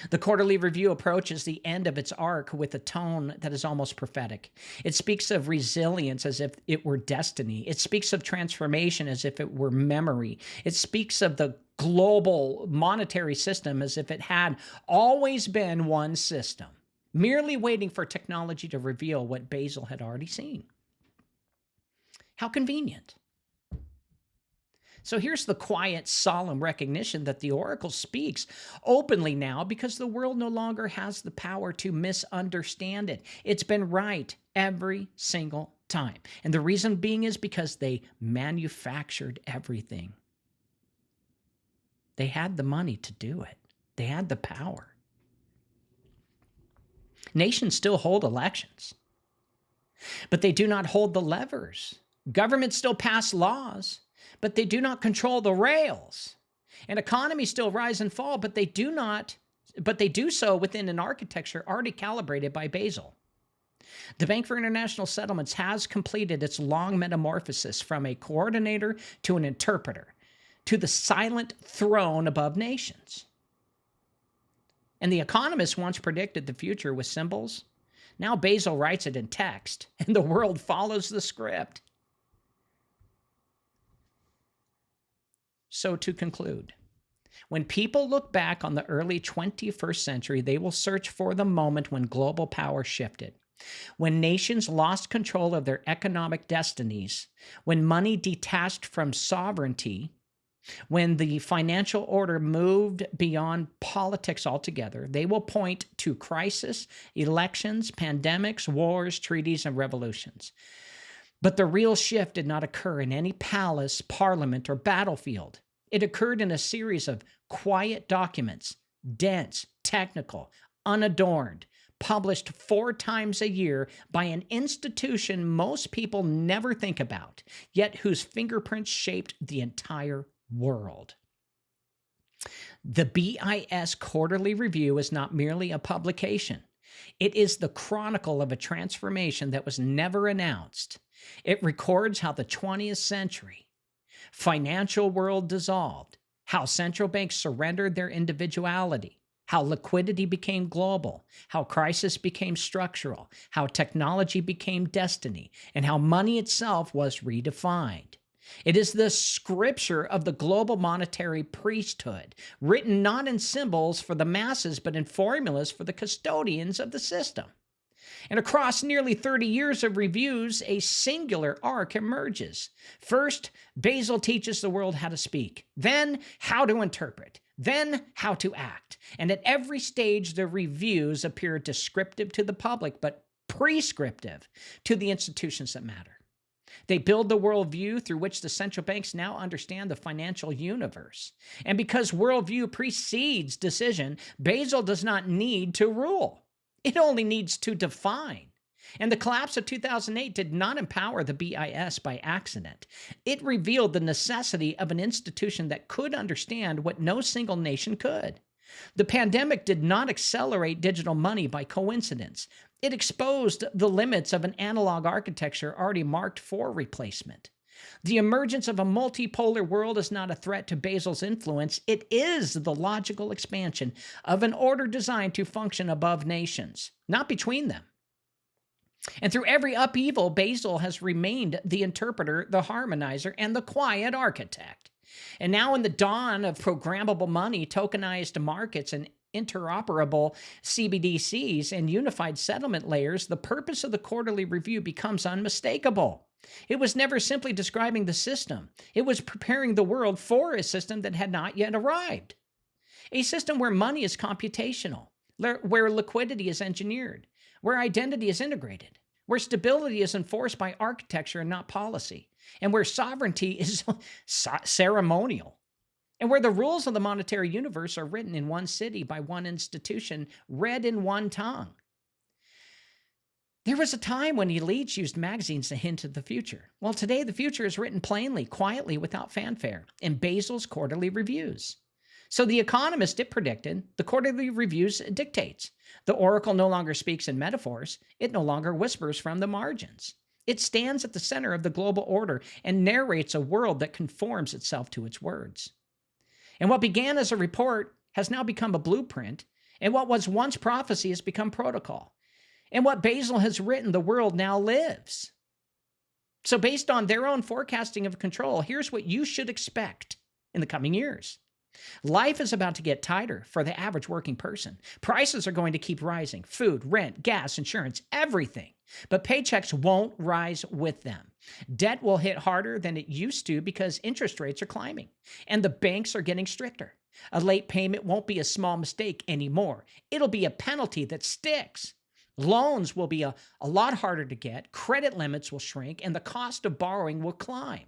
The quarterly review approaches the end of its arc with a tone that is almost prophetic. It speaks of resilience as if it were destiny. It speaks of transformation as if it were memory. It speaks of the global monetary system as if it had always been one system, merely waiting for technology to reveal what Basel had already seen. How convenient. So here's the quiet, solemn recognition that the Oracle speaks openly now because the world no longer has the power to misunderstand it. It's been right every single time. And the reason being is because they manufactured everything. They had the money to do it. They had the power. Nations still hold elections, but they do not hold the levers. Governments still pass laws, but they do not control the rails. And economies still rise and fall, but they do so within an architecture already calibrated by Basel. The Bank for International Settlements has completed its long metamorphosis from a coordinator to an interpreter, to the silent throne above nations. And the economists once predicted the future with symbols. Now Basel writes it in text, and the world follows the script. So to conclude, when people look back on the early 21st century, they will search for the moment when global power shifted, when nations lost control of their economic destinies, when money detached from sovereignty, when the financial order moved beyond politics altogether. They will point to crisis, elections, pandemics, wars, treaties, and revolutions. But the real shift did not occur in any palace, parliament, or battlefield. It occurred in a series of quiet documents, dense, technical, unadorned, published 4 times a year by an institution most people never think about, yet whose fingerprints shaped the entire world. The BIS Quarterly Review is not merely a publication. It is the chronicle of a transformation that was never announced. It records how the 20th century financial world dissolved, how central banks surrendered their individuality, how liquidity became global, how crisis became structural, how technology became destiny, and how money itself was redefined. It is the scripture of the global monetary priesthood, written not in symbols for the masses, but in formulas for the custodians of the system. And across nearly 30 years of reviews, a singular arc emerges. First, Basel teaches the world how to speak, then how to interpret, then how to act. And at every stage, the reviews appear descriptive to the public, but prescriptive to the institutions that matter. They build the worldview through which the central banks now understand the financial universe. And because worldview precedes decision, Basel does not need to rule. It only needs to define. And the collapse of 2008 did not empower the BIS by accident. It revealed the necessity of an institution that could understand what no single nation could. The pandemic did not accelerate digital money by coincidence. It exposed the limits of an analog architecture already marked for replacement. The emergence of a multipolar world is not a threat to Basel's influence. It is the logical expansion of an order designed to function above nations, not between them. And through every upheaval, Basel has remained the interpreter, the harmonizer, and the quiet architect. And now in the dawn of programmable money, tokenized markets, and interoperable CBDCs and unified settlement layers, the purpose of the quarterly review becomes unmistakable. It was never simply describing the system. It was preparing the world for a system that had not yet arrived. A system where money is computational, where liquidity is engineered, where identity is integrated, where stability is enforced by architecture and not policy, and where sovereignty is ceremonial, and where the rules of the monetary universe are written in one city by one institution, read in one tongue. There was a time when elites used magazines to hint at the future. Well, today the future is written plainly, quietly, without fanfare, in Basel's quarterly reviews. So the economist it predicted, the quarterly reviews dictates. The oracle no longer speaks in metaphors. It no longer whispers from the margins. It stands at the center of the global order and narrates a world that conforms itself to its words. And what began as a report has now become a blueprint, And what was once prophecy has become protocol. And what Basel has written, the world now lives. So based on their own forecasting of control, here's what you should expect in the coming years. Life is about to get tighter for the average working person. Prices are going to keep rising. Food, rent, gas, insurance, everything. But paychecks won't rise with them. Debt will hit harder than it used to because interest rates are climbing. And the banks are getting stricter. A late payment won't be a small mistake anymore. It'll be a penalty that sticks. Loans will be a lot harder to get. Credit limits will shrink. And the cost of borrowing will climb.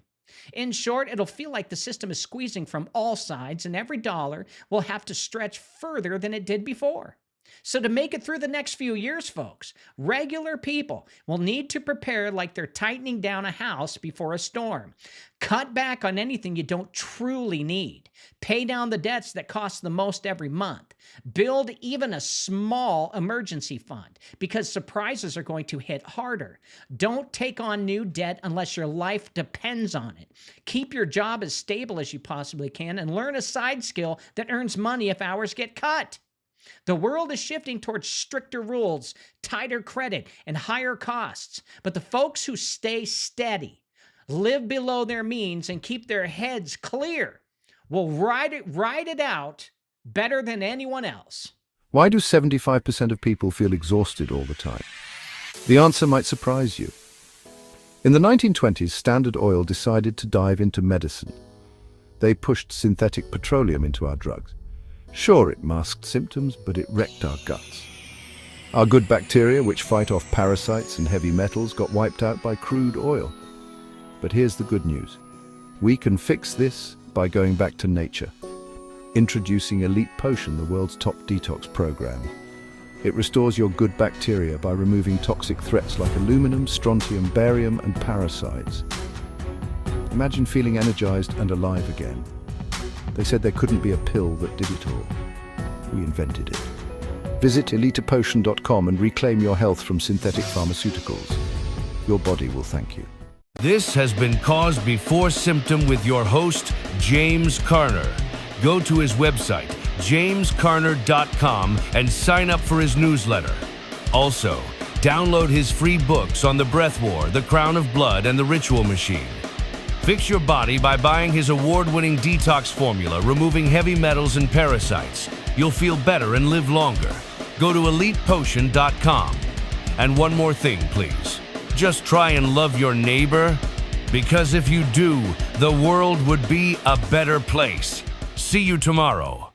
In short, it'll feel like the system is squeezing from all sides, and every dollar will have to stretch further than it did before. So to make it through the next few years, folks, regular people will need to prepare like they're tightening down a house before a storm. Cut back on anything you don't truly need. Pay down the debts that cost the most every month. Build even a small emergency fund because surprises are going to hit harder. Don't take on new debt unless your life depends on it. Keep your job as stable as you possibly can and learn a side skill that earns money if hours get cut. The world is shifting towards stricter rules, tighter credit, and higher costs. But the folks who stay steady, live below their means, and keep their heads clear will ride it out better than anyone else. Why do 75% of people feel exhausted all the time? The answer might surprise you. In the 1920s, Standard Oil decided to dive into medicine. They pushed synthetic petroleum into our drugs. Sure, it masked symptoms, but it wrecked our guts. Our good bacteria, which fight off parasites and heavy metals, got wiped out by crude oil. But here's the good news. We can fix this by going back to nature. Introducing Elite Potion, the world's top detox program. It restores your good bacteria by removing toxic threats like aluminum, strontium, barium, and parasites. Imagine feeling energized and alive again. They said there couldn't be a pill that did it all. We invented it. Visit elitepotion.com and reclaim your health from synthetic pharmaceuticals. Your body will thank you. This has been Cause Before Symptom with your host, James Carner. Go to his website, jamescarner.com, and sign up for his newsletter. Also, download his free books on the breath war, the crown of blood, and the ritual machine. Fix your body by buying his award-winning detox formula, removing heavy metals and parasites. You'll feel better and live longer. Go to elitepotion.com. And one more thing, please. Just try and love your neighbor, because if you do, the world would be a better place. See you tomorrow.